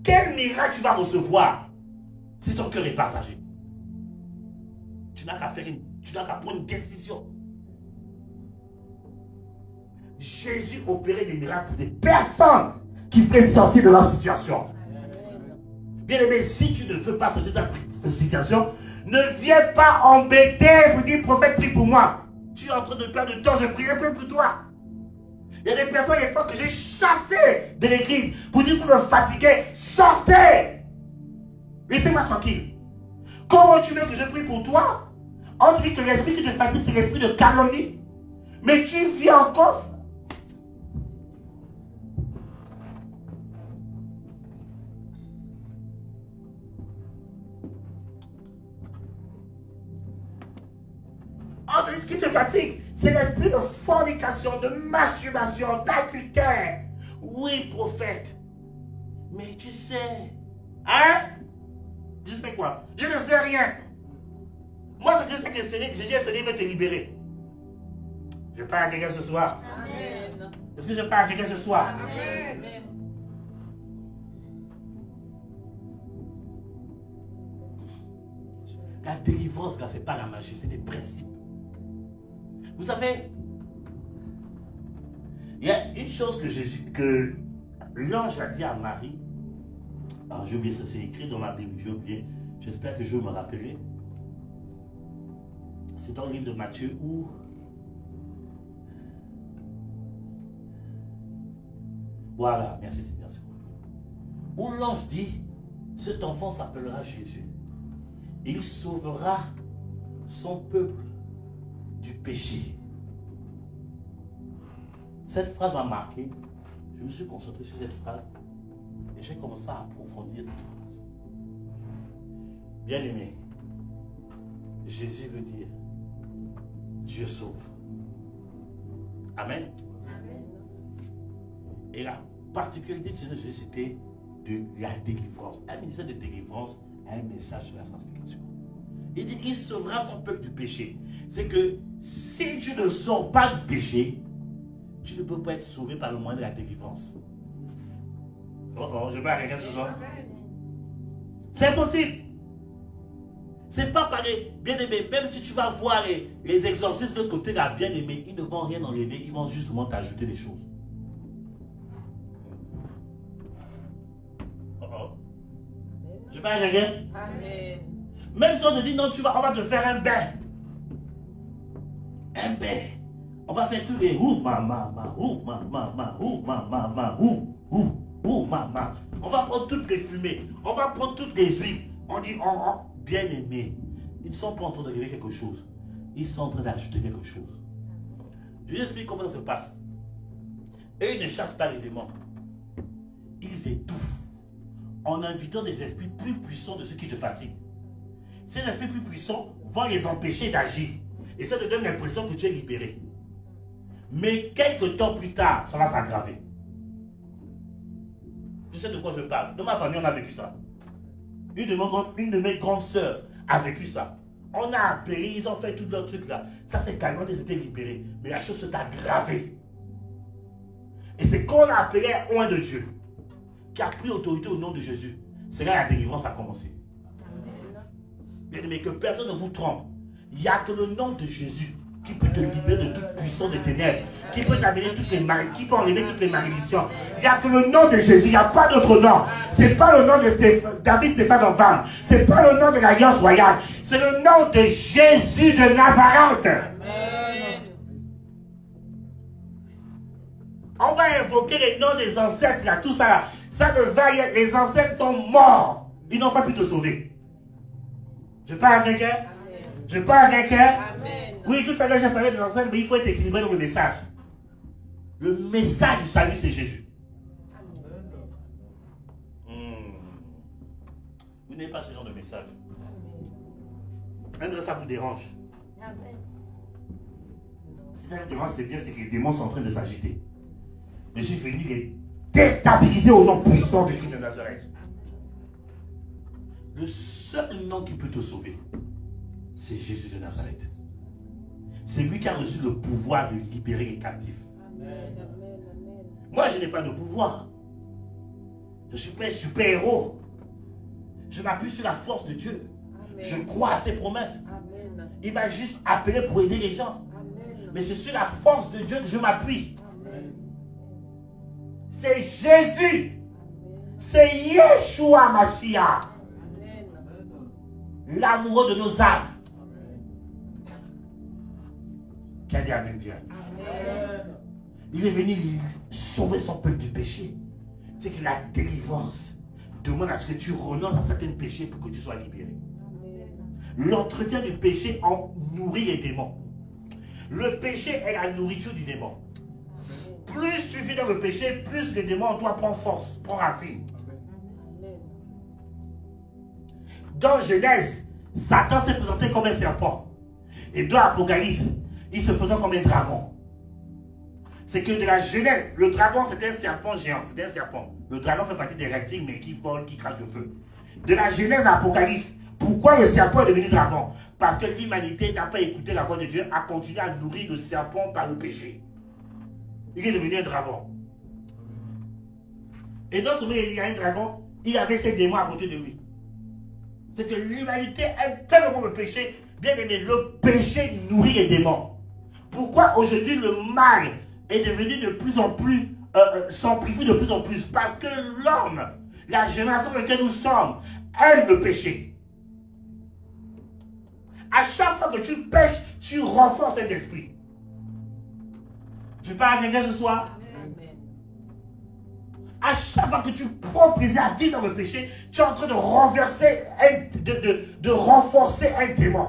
Quel miracle tu vas recevoir si ton cœur est partagé? Tu n'as qu'à prendre une décision. Jésus opérait des miracles pour des personnes qui veulent sortir de leur situation. Bien aimé, si tu ne veux pas sortir de ta situation, ne viens pas embêter pour dire prophète, prie pour moi. Tu es en train de perdre du temps, je prierai plus pour toi. Il y a des personnes, il y a des fois que j'ai chassé de l'église pour dire que vous me fatiguez, sortez. Laissez-moi tranquille. Comment tu veux que je prie pour toi? On dit que l'esprit qui te fatigue, c'est l'esprit de calomnie. Mais tu viens encore. Ce qui te fatigue, c'est l'esprit de fornication, de masturbation, d'adultère. Oui, prophète. Mais tu sais. Hein? Je sais quoi? Je ne sais rien. Moi, ce que je sais que Jésus veut te libérer. Je parle à quelqu'un ce soir. Amen. Est-ce que je parle à quelqu'un ce soir? Amen. La délivrance, là, ce n'est pas la magie, c'est des principes. Vous savez, il y a une chose que l'ange a dit à Marie. Alors, j'ai oublié ça, c'est écrit dans ma Bible, j'ai oublié. J'espère que je vais me rappeler. C'est dans le livre de Matthieu où voilà, merci Seigneur. Où l'ange dit, cet enfant s'appellera Jésus. Il sauvera son peuple du péché. Cette phrase m'a marqué. Je me suis concentré sur cette phrase et j'ai commencé à approfondir cette phrase. Bien aimé, Jésus veut dire Dieu sauve. Amen. Amen. Et la particularité de Seigneur Jésus, c'était de la délivrance. Un ministère de délivrance a un message sur la sanctification. Il dit il sauvera son peuple du péché. C'est que si tu ne sors pas du péché, tu ne peux pas être sauvé par le moyen de la délivrance. Je vais à quelqu'un ce soir. C'est impossible. C'est pas pareil. Bien aimé, même si tu vas voir les exorcistes de l'autre côté là, bien aimé, ils ne vont rien enlever, ils vont justement t'ajouter des choses. Je vais à quelqu'un. Amen. Même si on te dit non, on va te faire un bain. Un bain. On va faire tous les ouh, mama, ouh, mama, ouh, mama, ouh, mama. On va prendre toutes les fumées. On va prendre toutes les huiles. On dit, bien aimé. Ils ne sont pas en train de régler quelque chose. Ils sont en train d'ajouter quelque chose. Je vous explique comment ça se passe. Et ils ne chassent pas les démons. Ils étouffent en invitant des esprits plus puissants de ceux qui te fatiguent. Ces esprits plus puissants vont les empêcher d'agir. Et ça te donne l'impression que tu es libéré. Mais quelques temps plus tard, ça va s'aggraver. Tu sais de quoi je parle? Dans ma famille, on a vécu ça. Une de mes grandes sœurs a vécu ça. On a appelé, ils ont fait tout leur truc là. Ça c'est calmement, ils étaient libérés. Mais la chose s'est aggravée. Et c'est quand on a appelé un oint de Dieu, qui a pris autorité au nom de Jésus, c'est là que la délivrance a commencé. Bien aimé, que personne ne vous trompe. Il n'y a que le nom de Jésus qui peut te libérer de toute puissance des ténèbres, qui peut t'amener toutes les qui peut enlever toutes les malédictions. Il n'y a que le nom de Jésus, il n'y a pas d'autre nom. Ce n'est pas le nom de David Stéphane Van, ce n'est pas le nom de l'Alliance royale, c'est le nom de Jésus de Nazareth. Amen. On va invoquer les noms des ancêtres, là, tout ça là. Ça ne va, les ancêtres sont morts. Ils n'ont pas pu te sauver. Je parle avec elle. Je parle avec elle. Amen. Oui, tout à l'heure, j'ai parlé des ancêtres, mais il faut être équilibré dans le message. Le message du salut, c'est Jésus. Vous n'avez pas ce genre de message. Même ça vous dérange. Si ça vous dérange, c'est bien, c'est que les démons sont en train de s'agiter. Je suis venu les déstabiliser au nom puissant de Christ de Nazareth. Le seul nom qui peut te sauver, c'est Jésus de Nazareth. C'est lui qui a reçu le pouvoir de libérer les captifs. Amen. Moi, je n'ai pas de pouvoir. Je ne suis pas un super-héros. Je m'appuie sur la force de Dieu. Amen. Je crois à ses promesses. Amen. Il m'a juste appelé pour aider les gens. Amen. Mais c'est sur la force de Dieu que je m'appuie. Amen. C'est Jésus. C'est Yeshua Mashiach. Amen. L'amoureux de nos âmes. Qui a dit Amen bien. Amen. Il est venu sauver son peuple du péché. C'est que la délivrance demande à ce que tu renonces à certains péchés pour que tu sois libéré. L'entretien du péché en nourrit les démons. Le péché est la nourriture du démon. Plus tu vis dans le péché, plus le démon en toi prend force, prend racine. Dans Genèse, Satan s'est présenté comme un serpent. Et dans Apocalypse, il se présente comme un dragon. C'est que de la Genèse, le dragon c'était un serpent géant, c'était un serpent. Le dragon fait partie des reptiles mais qui volent, qui crachent le feu. De la Genèse à Apocalypse, pourquoi le serpent est devenu dragon? Parce que l'humanité n'a pas écouté la voix de Dieu, a continué à nourrir le serpent par le péché. Il est devenu un dragon. Et non seulement il y a un dragon, il avait ses démons à côté de lui. C'est que l'humanité aime tellement le péché, bien aimé, le péché nourrit les démons. Pourquoi aujourd'hui le mal est devenu de plus en plus, s'amplifie de plus en plus? Parce que l'homme, la génération dans laquelle nous sommes, aime le péché. À chaque fois que tu pêches, tu renforces cet esprit. Tu parles à quelqu'un ce soir? À chaque fois que tu prends plaisir à vivre dans le péché, tu es en train de renverser, de renforcer un démon.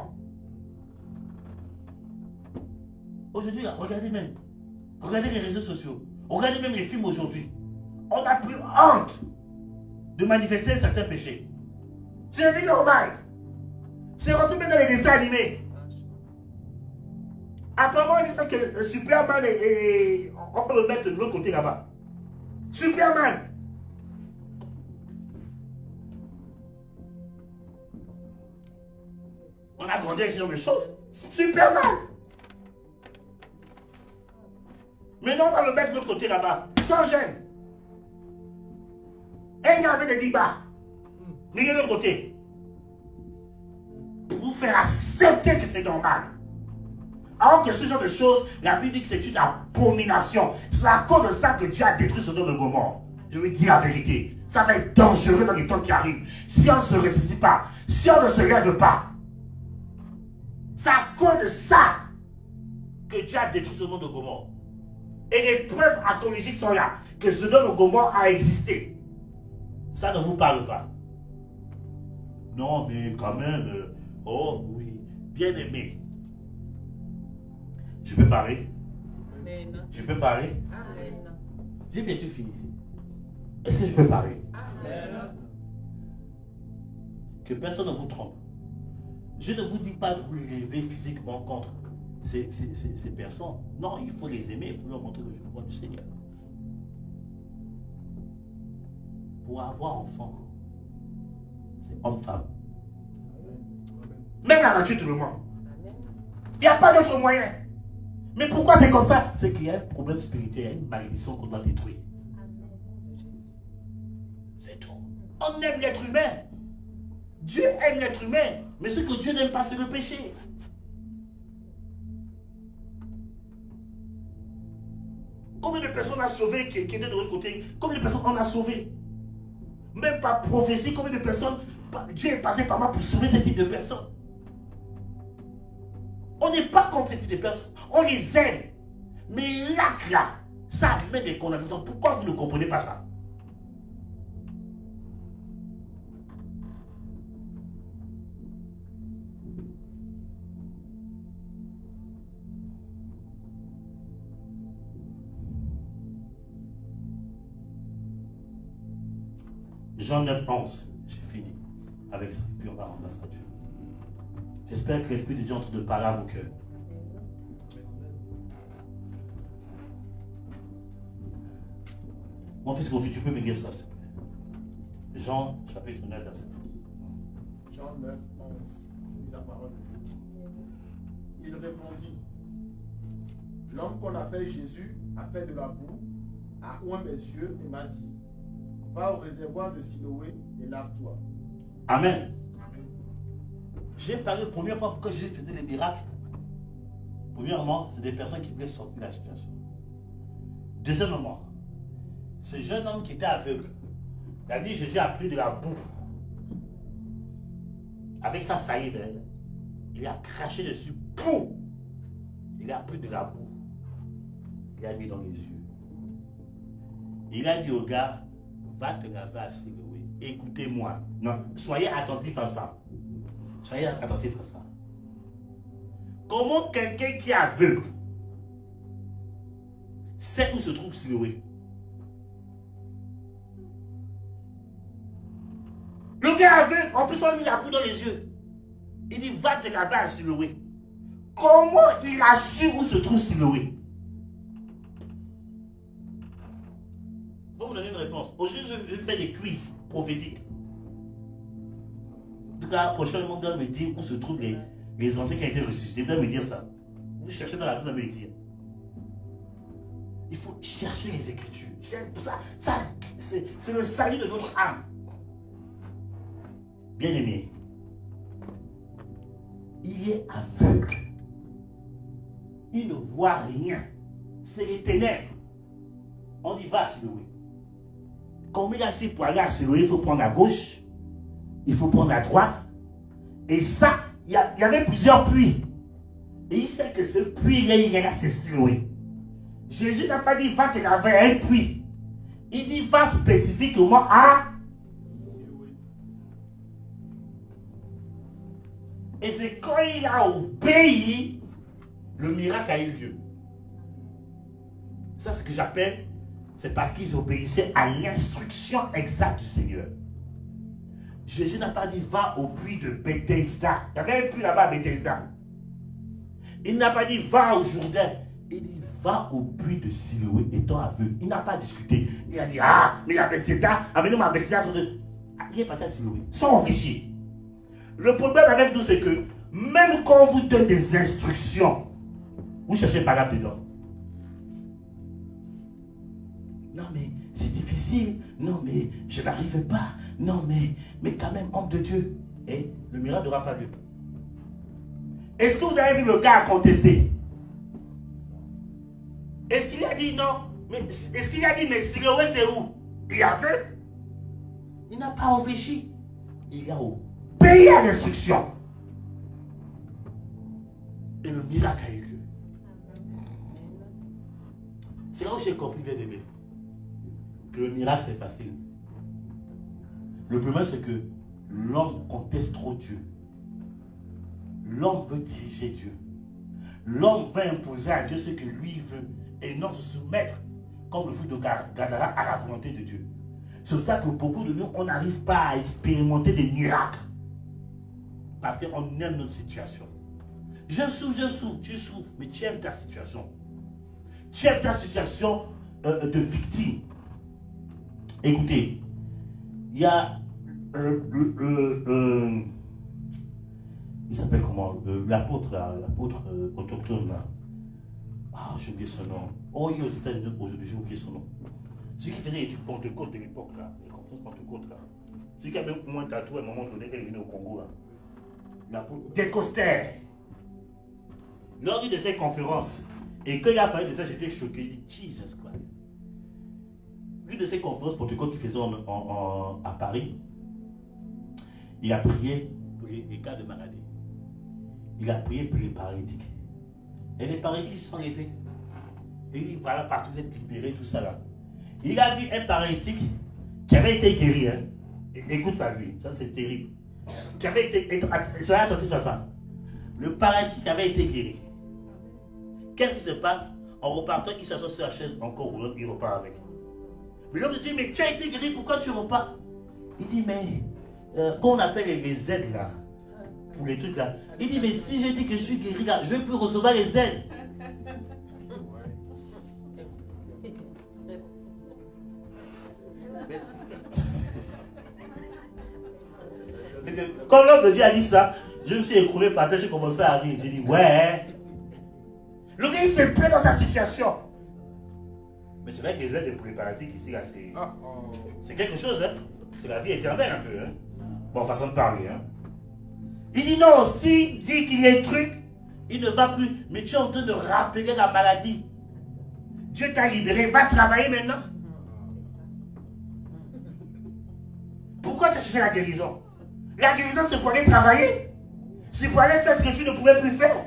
Aujourd'hui, regardez même. Regardez les réseaux sociaux. Regardez même les films aujourd'hui. On n'a plus honte de manifester certains péchés. C'est la vie normale. C'est rentré même dans les dessins animés. Apparemment, ils disent que Superman on peut le mettre de l'autre côté là-bas. Superman. On a grandi avec ce genre de choses. Superman. Maintenant, on va le mettre de l'autre côté là-bas. Sans gêne. Un gars avec des débats. Mais de l'autre côté. Pour vous faire accepter que c'est normal. Alors que ce genre de choses, la Bible dit que c'est une abomination. C'est à cause de ça que Dieu a détruit Sodome et Gomorrhe. Je vous dis la vérité. Ça va être dangereux dans les temps qui arrivent. Si on ne se résiste pas, si on ne se lève pas. C'est à cause de ça que Dieu a détruit Sodome et Gomorrhe. Et les preuves archéologiques sont là, que Sodome et Gomorrhe a existé. Ça ne vous parle pas. Non, mais quand même, oh oui, bien aimé. Je peux parler? Amen. Je peux parler? Amen. J'ai bientôt fini. Est-ce que je peux parler? Amen. Que personne ne vous trompe. Je ne vous dis pas de vous lever physiquement contre ces personnes. Non, il faut les aimer, il faut leur montrer le pouvoir du Seigneur. Pour avoir enfant, c'est homme-femme. Même la nature te le ment. Il n'y a pas d'autre moyen. Mais pourquoi c'est comme ça? C'est qu'il y a un problème spirituel, une malédiction qu'on doit détruire. C'est tout. On aime l'être humain. Dieu aime l'être humain. Mais ce que Dieu n'aime pas, c'est le péché. Combien de personnes on a sauvées qui étaient de l'autre côté? Combien de personnes on a sauvées? Même par prophétie, combien de personnes Dieu est passé par moi pour sauver ce type de personnes? On n'est pas contre ce type de personnes. On les aime. Mais l'acte là, ça amène des condamnations. Pourquoi vous ne comprenez pas ça? Jean 9, 11, j'ai fini avec ça, puis on va rendre ça à Dieu. J'espère que l'Esprit de Dieu est en train de parler à vos cœurs. Mon fils, tu peux me lire ça, s'il te plaît. Jean, chapitre 9, verset 11. Jean 9, 11. La parole de Dieu. Il répondit: l'homme qu'on appelle Jésus a fait de la boue, a oint mes yeux et m'a dit: va au réservoir de Siloé et lave-toi. Amen. J'ai parlé premièrement pourquoi Jésus faisait des miracles. Premièrement, c'est des personnes qui voulaient sortir de la situation. Deuxièmement, ce jeune homme qui était aveugle, il a dit: Jésus a pris de la boue. Avec sa salive, il a craché dessus. Boum! Il a pris de la boue. Il a mis dans les yeux. Il a dit au gars: va te laver à Siloé. Écoutez-moi. Non, soyez attentifs à ça. Soyez attentifs à ça. Comment quelqu'un qui est aveugle sait où se trouve Siloé? Le gars aveugle, en plus on lui a mis la boue dans les yeux. Il dit: va te laver à Siloé. Comment il a su où se trouve Siloé? Vous me donner une réponse. Aujourd'hui, je vais faire des quiz prophétiques. En tout cas, prochainement, vous allez me dire où se trouvent les anciens qui ont été ressuscités. Vous allez me dire ça. Vous cherchez dans la Bible, vous allez me dire. Il faut chercher les Écritures. C'est le salut de notre âme. Bien-aimé, il est aveugle. Il ne voit rien. C'est les ténèbres. On y va, Siloé. Comme il a assez pour aller à Siloé, il faut prendre à gauche, il faut prendre à droite. Et ça, il y avait plusieurs puits. Et il sait que ce puits-là, il est là, c'est Siloé. Jésus n'a pas dit: va te laver à un puits. Il dit: va spécifiquement à. Et c'est quand il a obéi, le miracle a eu lieu. Ça, c'est ce que j'appelle, c'est parce qu'ils obéissaient à l'instruction exacte du Seigneur. Jésus n'a pas dit: va au puits de Bethesda. Il y avait un puits là-bas à Bethesda. Il n'a pas dit: va au Jourdain. Il dit: va au puits de Siloé étant aveugle. Il n'a pas discuté. Il a dit: ah, mais la Bethesda, amenez-moi à Bethesda. Il est parti à Siloé, sans réfléchir. Le problème avec nous, c'est que même quand on vous donne des instructions, vous cherchez par là dedans. Non, mais c'est difficile. Non, mais je n'arrive pas. Non, mais quand même, homme de Dieu. Et le miracle n'aura pas lieu. Est-ce que vous avez vu le gars à contester? Est-ce qu'il a dit non? Est-ce qu'il a dit: mais Siloé, c'est où? Il a fait. Il n'a pas réfléchi. Il a obéi à l'instruction. Et le miracle a eu lieu. C'est là où j'ai compris, bien aimé, que le miracle c'est facile. Le problème, c'est que l'homme conteste trop Dieu. L'homme veut diriger Dieu. L'homme veut imposer à Dieu ce que lui veut et non se soumettre, comme le fruit de Gadara, à la volonté de Dieu. C'est pour ça que beaucoup de nous, on n'arrive pas à expérimenter des miracles. Parce qu'on aime notre situation. Je souffre, tu souffres, mais tu aimes ta situation. Tu aimes ta situation de victime. Écoutez, il y a il s'appelle comment? L'apôtre autochtone là. Ah, j'ai oublié son nom. Oh, il est aux États-Unis aujourd'hui, j'ai oublié son nom. Celui qui faisait les études Pentecôte de l'époque là, les conférences Pentecôte là. Celui qui avait moins tatoué à un moment donné, quand il venait au Congo là. L'apôtre Descoster. Lors de ces conférences, et quand il a parlé de ça, j'étais choqué. Je dis, Jesus Christ. Une de ces conférences Pentecôte qu'il faisait à Paris, il a prié pour les cas de maladie. Il a prié pour les paralytiques. Et les paralytiques se sont levés. Et il dit, voilà, partout, vous êtes libérés, tout ça là. Il a vu un paralytique qui avait été guéri. Hein. Écoute ça, lui, ça c'est terrible. Qui avait été. Soyez attentifs à ça. Le paralytique avait été guéri. Qu'est-ce qui se passe? En repartant, il s'assoit sur la chaise encore roulante, il repart avec. Mais l'homme dit, mais tu as été guéri, pourquoi tu repars? Il dit, mais quand on appelle les aides là, pour les trucs là, il dit, mais si je dis que je suis guéri là, je ne vais plus recevoir les aides. Comme l'homme de Dieu a dit ça, je me suis écroulé par terre, j'ai commencé à rire. J'ai dit, ouais. Le gars, il se plaît dans sa situation. Mais c'est vrai que les aides pour les paralytiques ici, là, c'est quelque chose, hein. C'est la vie éternelle un peu, hein. Bon, façon de parler, hein. Il dit non, s'il dit qu'il y a un truc, il ne va plus. Mais tu es en train de rappeler la maladie. Dieu t'a libéré, va travailler maintenant. Pourquoi tu as cherché la guérison? La guérison, c'est pour aller travailler. C'est pour aller faire ce que tu ne pouvais plus faire.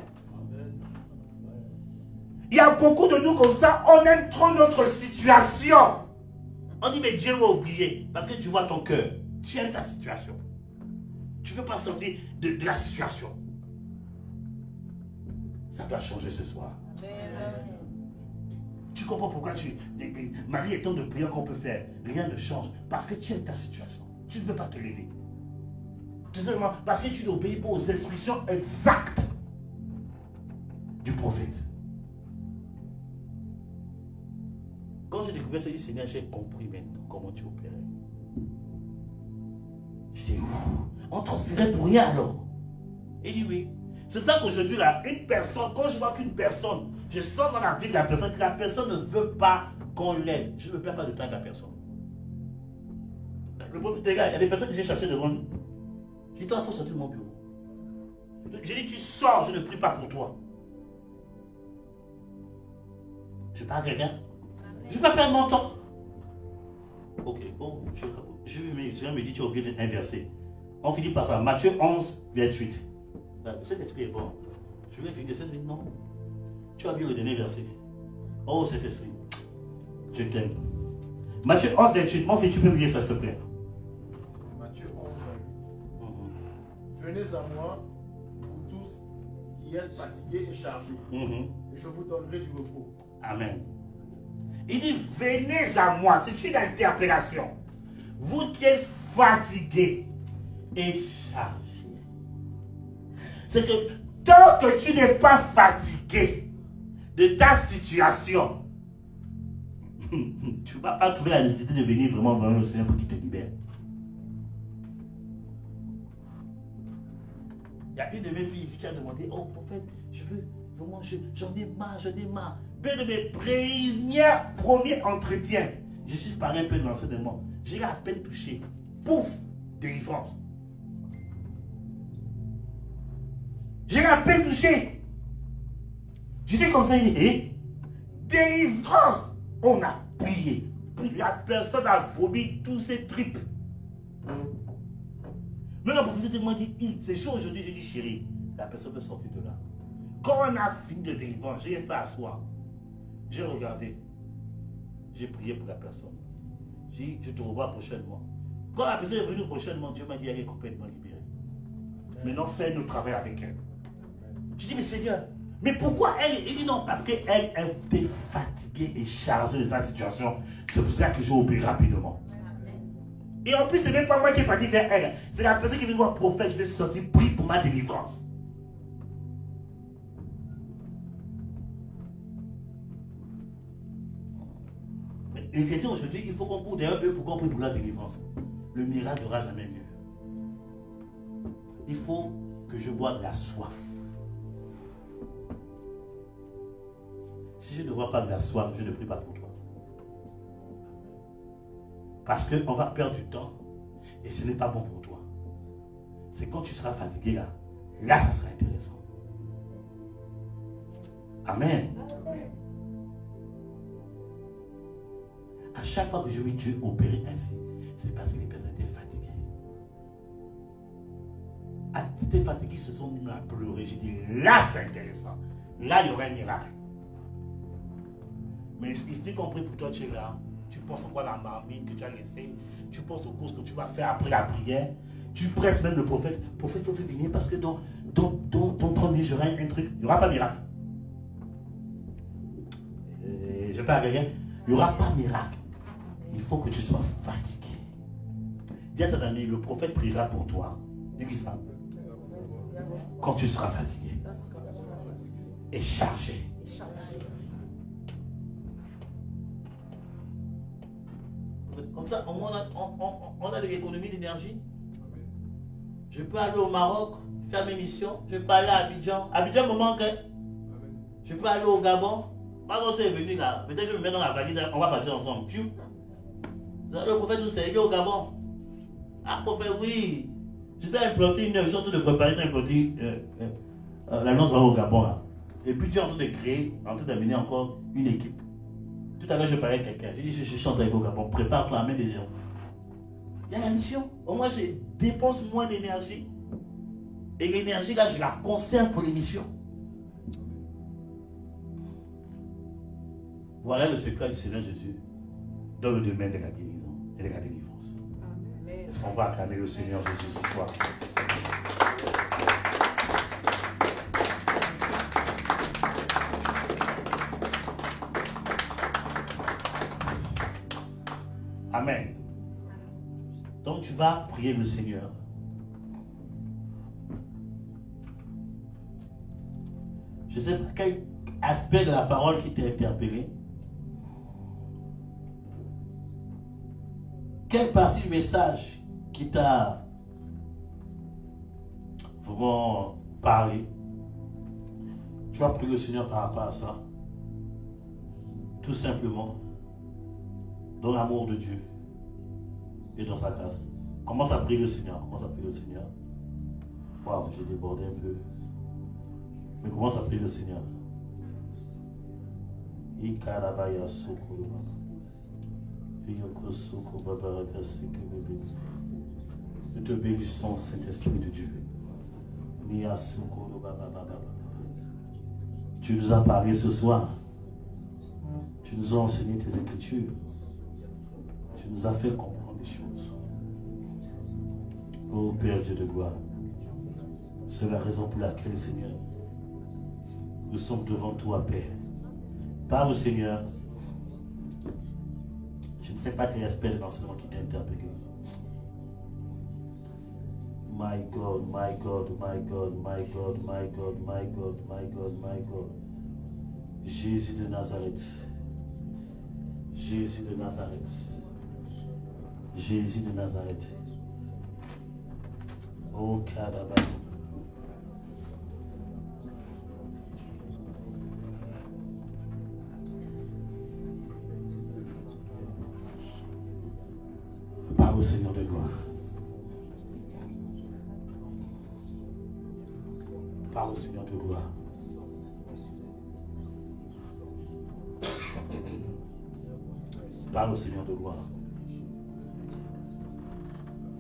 Il y a beaucoup de nous comme ça, on aime trop notre situation. On dit, mais Dieu va oublier. Parce que tu vois ton cœur. Tu aimes ta situation. Tu ne veux pas sortir de la situation. Ça doit changer ce soir. Tu comprends pourquoi Marie est tant de prières qu'on peut faire. Rien ne change. Parce que tu aimes ta situation. Tu ne veux pas te lever. Tout simplement parce que tu n'obéis pas aux instructions exactes du prophète. Quand j'ai découvert ce du Seigneur, j'ai compris maintenant comment tu opérais. Je dis, on transpirait pour rien alors. Il dit oui. C'est pour ça qu'aujourd'hui, là, une personne, quand je vois qu'une personne, je sens dans la vie de la personne que la personne ne veut pas qu'on l'aide. Je ne me perds pas de temps avec la personne. Le problème, les gars, il y a des personnes que j'ai cherchées devant nous. J'ai dit, toi, il faut sortir de mon bureau. J'ai dit, tu sors, je ne prie pas pour toi. Je parle à quelqu'un. Je ne vais pas perdre mon temps. Ok, oh, je me dis, tu as oublié d'inverser. On finit par ça. Matthieu 11, 28. Cet esprit est bon. Je vais finir cette vie. Non. Tu as bien redonné verset. Oh, cet esprit. Je t'aime. Matthieu 11, 28. Mon fils, tu peux oublier ça, s'il te plaît. Matthieu 11, 28. Venez à moi, vous tous qui êtes fatigués et chargés, et je vous donnerai du repos. Amen. Il dit, venez à moi. C'est une interpellation. Vous qui êtes fatigués et chargés. C'est que tant que tu n'es pas fatigué de ta situation, tu ne vas pas trouver la nécessité de venir vraiment vers le Seigneur pour qu'il te libère. Il y a une de mes filles ici qui a demandé, oh prophète, je veux vraiment, j'en ai marre. Ben de mes premiers entretiens, je suis parlé un peu de l'enseignement. J'ai à peine touché. Pouf, délivrance. J'ai à peine touché. J'étais comme ça, il dit, délivrance. On a prié. La personne a vomi tous ses tripes. Mais le professeur m'a dit, c'est chaud aujourd'hui. J'ai dit, chérie, la personne peut sortir de là. Quand on a fini de délivrance, j'ai fait asseoir. J'ai regardé. J'ai prié pour la personne. J'ai dit, je te revois prochainement. Quand la personne est venue prochainement, Dieu m'a dit elle est complètement libérée. Maintenant, fais le travail avec elle. Je dis, mais Seigneur, mais pourquoi elle? Il dit non, parce qu'elle était fatiguée et chargée de sa situation. C'est pour ça que j'ai opéré rapidement. Et en plus, ce n'est même pas moi qui est parti vers elle. C'est la personne qui vient voir prophète, je vais sortir, prie pour ma délivrance. Mais les chrétiens aujourd'hui, il faut qu'on court derrière eux pour qu'on prie pour la délivrance. Le miracle n'aura jamais lieu. Il faut que je voie de la soif. Si je ne vois pas de la soif, je ne prie pas pour toi. Parce qu'on va perdre du temps et ce n'est pas bon pour toi. C'est quand tu seras fatigué là, ça sera intéressant. Amen. À chaque fois que je vois Dieu opérer ainsi, c'est parce que les personnes étaient fatiguées. Ils étaient fatigués, ils se sont mis à pleurer. J'ai dit, là c'est intéressant. Là il y aura un miracle. Mais il s'est compris pour toi, tu es là. Tu penses encore à la marmite que tu as laissée. Tu penses aux courses que tu vas faire après la prière. Tu presses même le prophète. Le prophète, il faut venir parce que dans 30 minutes, j'aurai un truc. Il n'y aura pas de miracle. Je ne vais pas rien. Il n'y aura pas de miracle. Il faut que tu sois fatigué. Dis à ton ami, le prophète priera pour toi. Dis-lui ça. Quand tu seras fatigué et chargé. Comme ça, au moins, on a de l'économie d'énergie. Je peux aller au Maroc, faire mes missions. Je peux aller à Abidjan. Abidjan me manque. Je peux aller au Gabon. Quand c'est venu là, peut-être je me mets dans la valise, on va partir ensemble. Le prophète nous s'est dit au Gabon. Ah, prophète, oui. Je t'ai implanté une œuvre, je suis en train de préparer, l'annonce va au Gabon là. Et puis tu es en train de créer, en train d'amener encore une équipe. Tout à l'heure, je parlais avec quelqu'un. J'ai dit, je chante avec au Gabon, prépare-toi à mettre des gens. Il y a la mission. Au moins, je dépense moins d'énergie. Et l'énergie, là, je la conserve pour l'émission. Voilà le secret du Seigneur Jésus dans le domaine de la guérison et de la délivrance. Est-ce qu'on va acclamer le Seigneur Jésus ce soir? Amen. Donc tu vas prier le Seigneur. Je ne sais pas quel aspect de la parole qui t'a interpellé. Quelle partie du message qui t'a vraiment parlé. Tu vas prier le Seigneur par rapport à ça. Tout simplement. Dans l'amour de Dieu et dans sa grâce. Commence à prier le Seigneur. Commence à prier le Seigneur. Waouh, j'ai débordé un peu. Mais commence à prier le Seigneur. Nous te bénissons, Saint-Esprit de Dieu. Tu nous as parlé ce soir. Tu nous as enseigné tes Écritures. Tu nous as fait comprendre des choses. Ô Père Dieu de gloire, c'est la raison pour laquelle, Seigneur, nous sommes devant toi, Père. Parle, Seigneur. Je ne sais pas quel aspect de l'enseignement qui t'a interpellé. My God, my God, my God, my God, my God, my God, my God, my God. Jésus de Nazareth. Jésus de Nazareth. Jésus de Nazareth. Oh, Kadaba. Parle au Seigneur de gloire. Parle au Seigneur de gloire. Parle au Seigneur de gloire.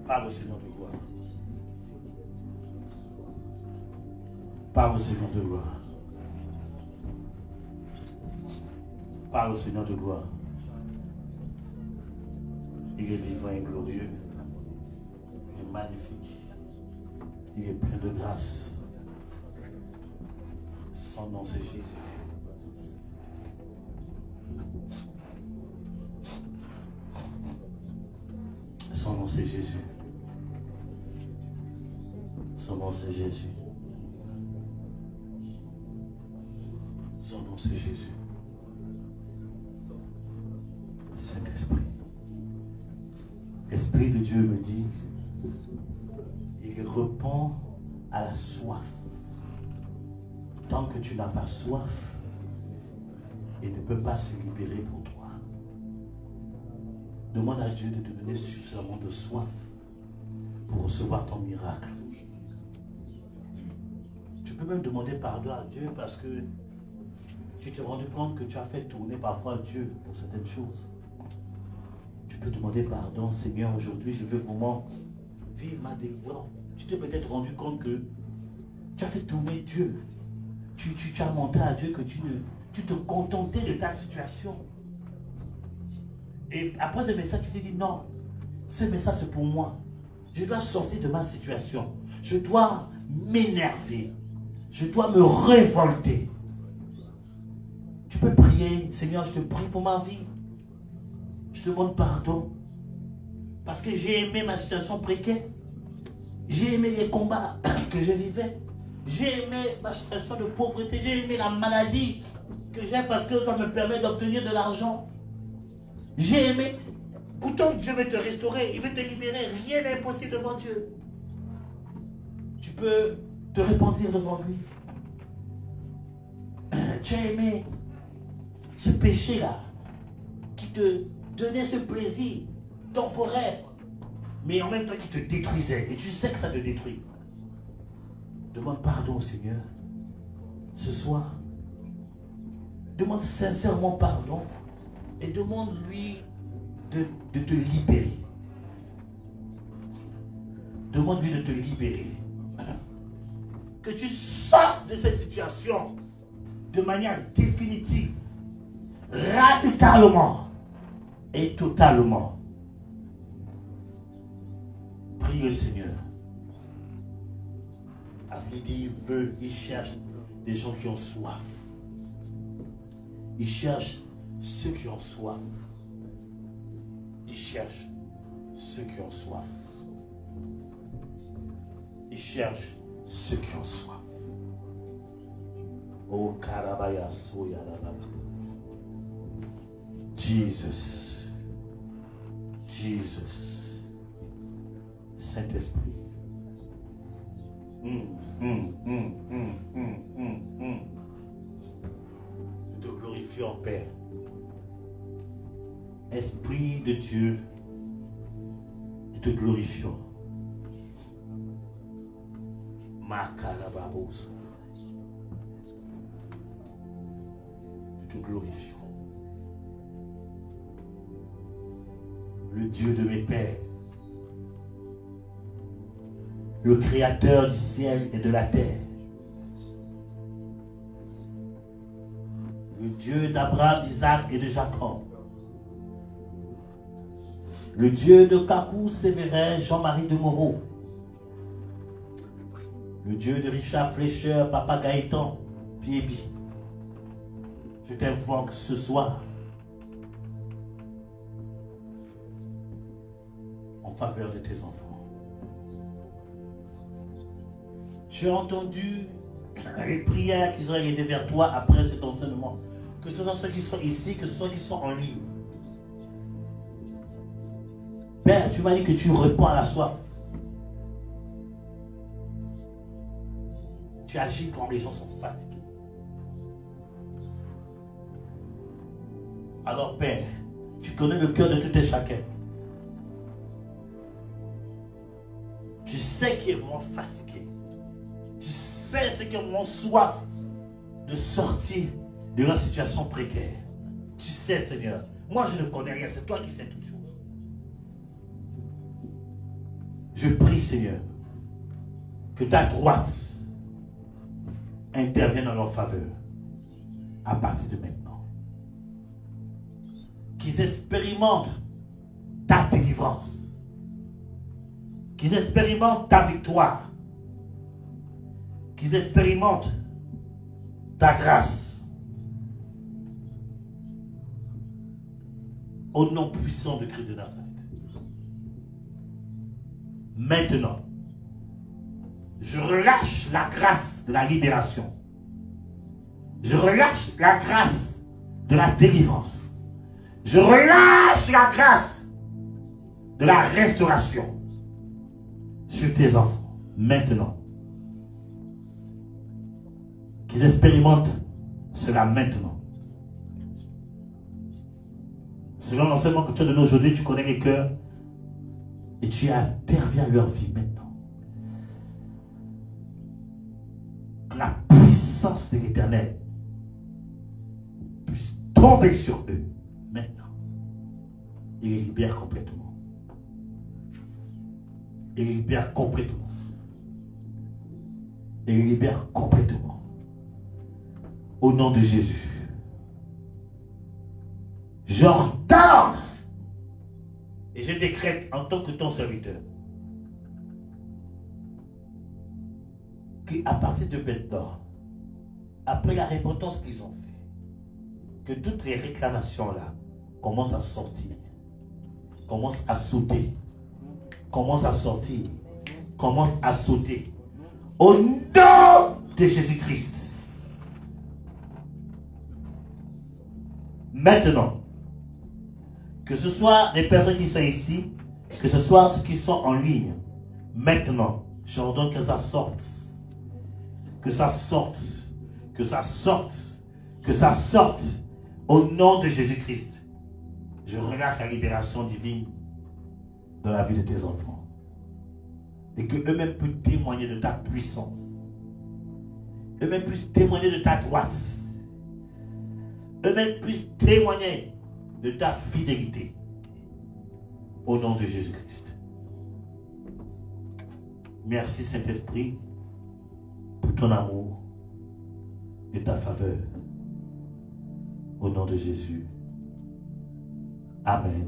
Parle au Seigneur de gloire. Parle au Seigneur de gloire. Parle au Seigneur de gloire. Il est vivant et glorieux. magnifique. Il est plein de grâce. Son nom, c'est Jésus. Son nom, c'est Jésus. Son nom, c'est Jésus. Son nom, c'est Jésus. Saint-Esprit. L'Esprit de Dieu me dit, il répond à la soif. Tant que tu n'as pas soif, il ne peut pas se libérer pour toi. Demande à Dieu de te donner suffisamment de soif pour recevoir ton miracle. Tu peux même demander pardon à Dieu parce que tu t'es rendu compte que tu as fait tourner parfois Dieu pour certaines choses. Tu peux demander pardon, Seigneur, aujourd'hui je veux vraiment vivre ma délivrance. Tu t'es peut-être rendu compte que tu as fait tourner Dieu. Tu as montré à Dieu que tu te contentais de ta situation. Et après ce message, tu t'es dit non, ce message c'est pour moi. Je dois sortir de ma situation. Je dois m'énerver. Je dois me révolter. Tu peux prier, Seigneur, je te prie pour ma vie. Je te demande pardon. Parce que j'ai aimé ma situation précaire. J'ai aimé les combats que je vivais. J'ai aimé ma situation de pauvreté. J'ai aimé la maladie que j'ai parce que ça me permet d'obtenir de l'argent. J'ai aimé. Pourtant, Dieu veut te restaurer. Il veut te libérer. Rien n'est impossible devant Dieu. Tu peux te repentir devant lui. Tu as aimé ce péché-là qui te donnait ce plaisir temporaire, mais en même temps qui te détruisait. Et tu sais que ça te détruit. Demande pardon au Seigneur ce soir. Demande sincèrement pardon et demande-lui de te libérer. Demande-lui de te libérer. Que tu sortes de cette situation de manière définitive, radicalement et totalement. Prie le Seigneur. Parce qu'il dit, il cherche des gens qui ont soif. Il cherche ceux qui ont soif. Il cherche ceux qui ont soif. Il cherche ceux qui ont soif. Oh, Karabaya Soyalala. Jesus. Jesus. Saint-Esprit. Nous te glorifions, Père. Esprit de Dieu, nous te glorifions. Makalababos. Nous te glorifions. Le Dieu de mes pères, le Créateur du ciel et de la terre, le Dieu d'Abraham, d'Isaac et de Jacob, le Dieu de Kakou, Sévérin, Jean-Marie de Moreau, le Dieu de Richard Fleischer, Papa Gaëtan, Piebi, je t'invoque ce soir en faveur de tes enfants. Tu as entendu les prières qui ont été vers toi après cet enseignement. Que ce soit ceux qui sont ici, que ce soit ceux qui sont en ligne. Père, tu m'as dit que tu réponds à la soif. Tu agis quand les gens sont fatigués. Alors Père, tu connais le cœur de tout et chacun. Tu sais qui est vraiment fatigué. Tu sais ceux qui ont vraiment soif de sortir de leur situation précaire. Tu sais, Seigneur. Moi, je ne connais rien. C'est toi qui sais toutes choses. Je prie, Seigneur, que ta droite intervienne en leur faveur à partir de maintenant. Qu'ils expérimentent ta délivrance. qu'ils expérimentent ta victoire, qu'ils expérimentent ta grâce. Au nom puissant de Christ de Nazareth. Maintenant, je relâche la grâce de la libération. Je relâche la grâce de la délivrance. Je relâche la grâce de la restauration sur tes enfants. Maintenant. Qu'ils expérimentent cela maintenant. Selon l'enseignement que tu as donné aujourd'hui, tu connais les cœurs et tu interviens à leur vie maintenant. Que la puissance de l'Éternel puisse tomber sur eux maintenant. Et les libère complètement. Et les libère complètement. Et les libère complètement. Au nom de Jésus. J'ordonne et je décrète en tant que ton serviteur qu'à partir de maintenant, après la repentance qu'ils ont fait, que toutes les réclamations là commencent à sortir, commencent à sauter, commencent à sortir, commencent à sauter. Au nom de Jésus-Christ. Maintenant, que ce soit les personnes qui sont ici, que ce soit ceux qui sont en ligne, maintenant, j'ordonne que ça sorte. Que ça sorte. Que ça sorte. Que ça sorte. Au nom de Jésus-Christ. Je relâche la libération divine dans la vie de tes enfants. Et que eux-mêmes puissent témoigner de ta puissance. Eux-mêmes puissent témoigner de ta droite. Eux-mêmes puissent témoigner de ta fidélité. Au nom de Jésus-Christ. Merci Saint-Esprit pour ton amour et ta faveur. Au nom de Jésus. Amen.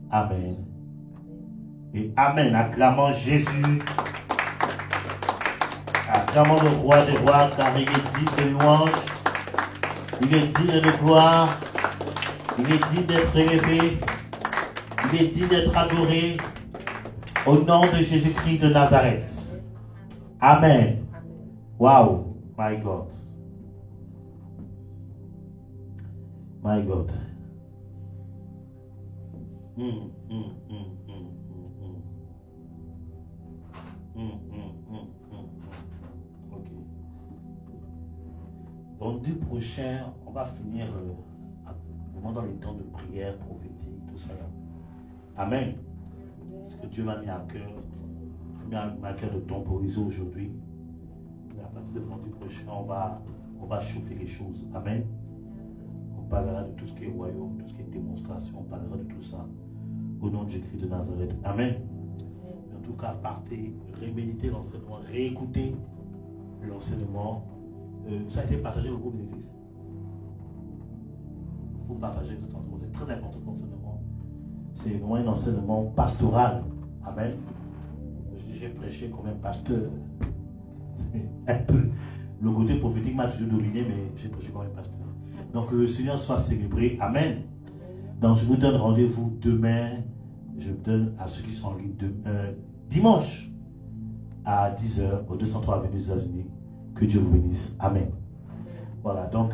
Amen. Et Amen. Acclamons Jésus. Acclamons le roi des rois, car il est digne de louange. Il est digne de gloire. Il est digne d'être élevé. Il est digne d'être adoré. Au nom de Jésus-Christ de Nazareth. Amen. Wow. My God. My God. Ok. Vendredi prochain, on va finir vraiment dans les temps de prière prophétique, tout ça là. Amen. Ce que Dieu m'a mis à cœur, m'a à cœur de temporiser aujourd'hui. Mais à partir de vendredi prochain, on va chauffer les choses. Amen. On parlera de tout ce qui est royaume, tout ce qui est démonstration, on parlera de tout ça. Au nom de Jésus de Nazareth. Amen. En tout cas, partez, réméditez l'enseignement, réécoutez l'enseignement. Ça a été partagé au groupe de l'église. Il faut partager cet enseignement. C'est très important cet enseignement. C'est vraiment un enseignement pastoral. Amen. J'ai prêché comme un pasteur. Un peu. Le côté prophétique m'a toujours dominé, mais j'ai prêché comme un pasteur. Donc le Seigneur soit célébré. Amen. Donc je vous donne rendez-vous demain. Je donne à ceux qui sont en ligne dimanche à 10h au 203 avenue des États-Unis. Que Dieu vous bénisse. Amen. Voilà, donc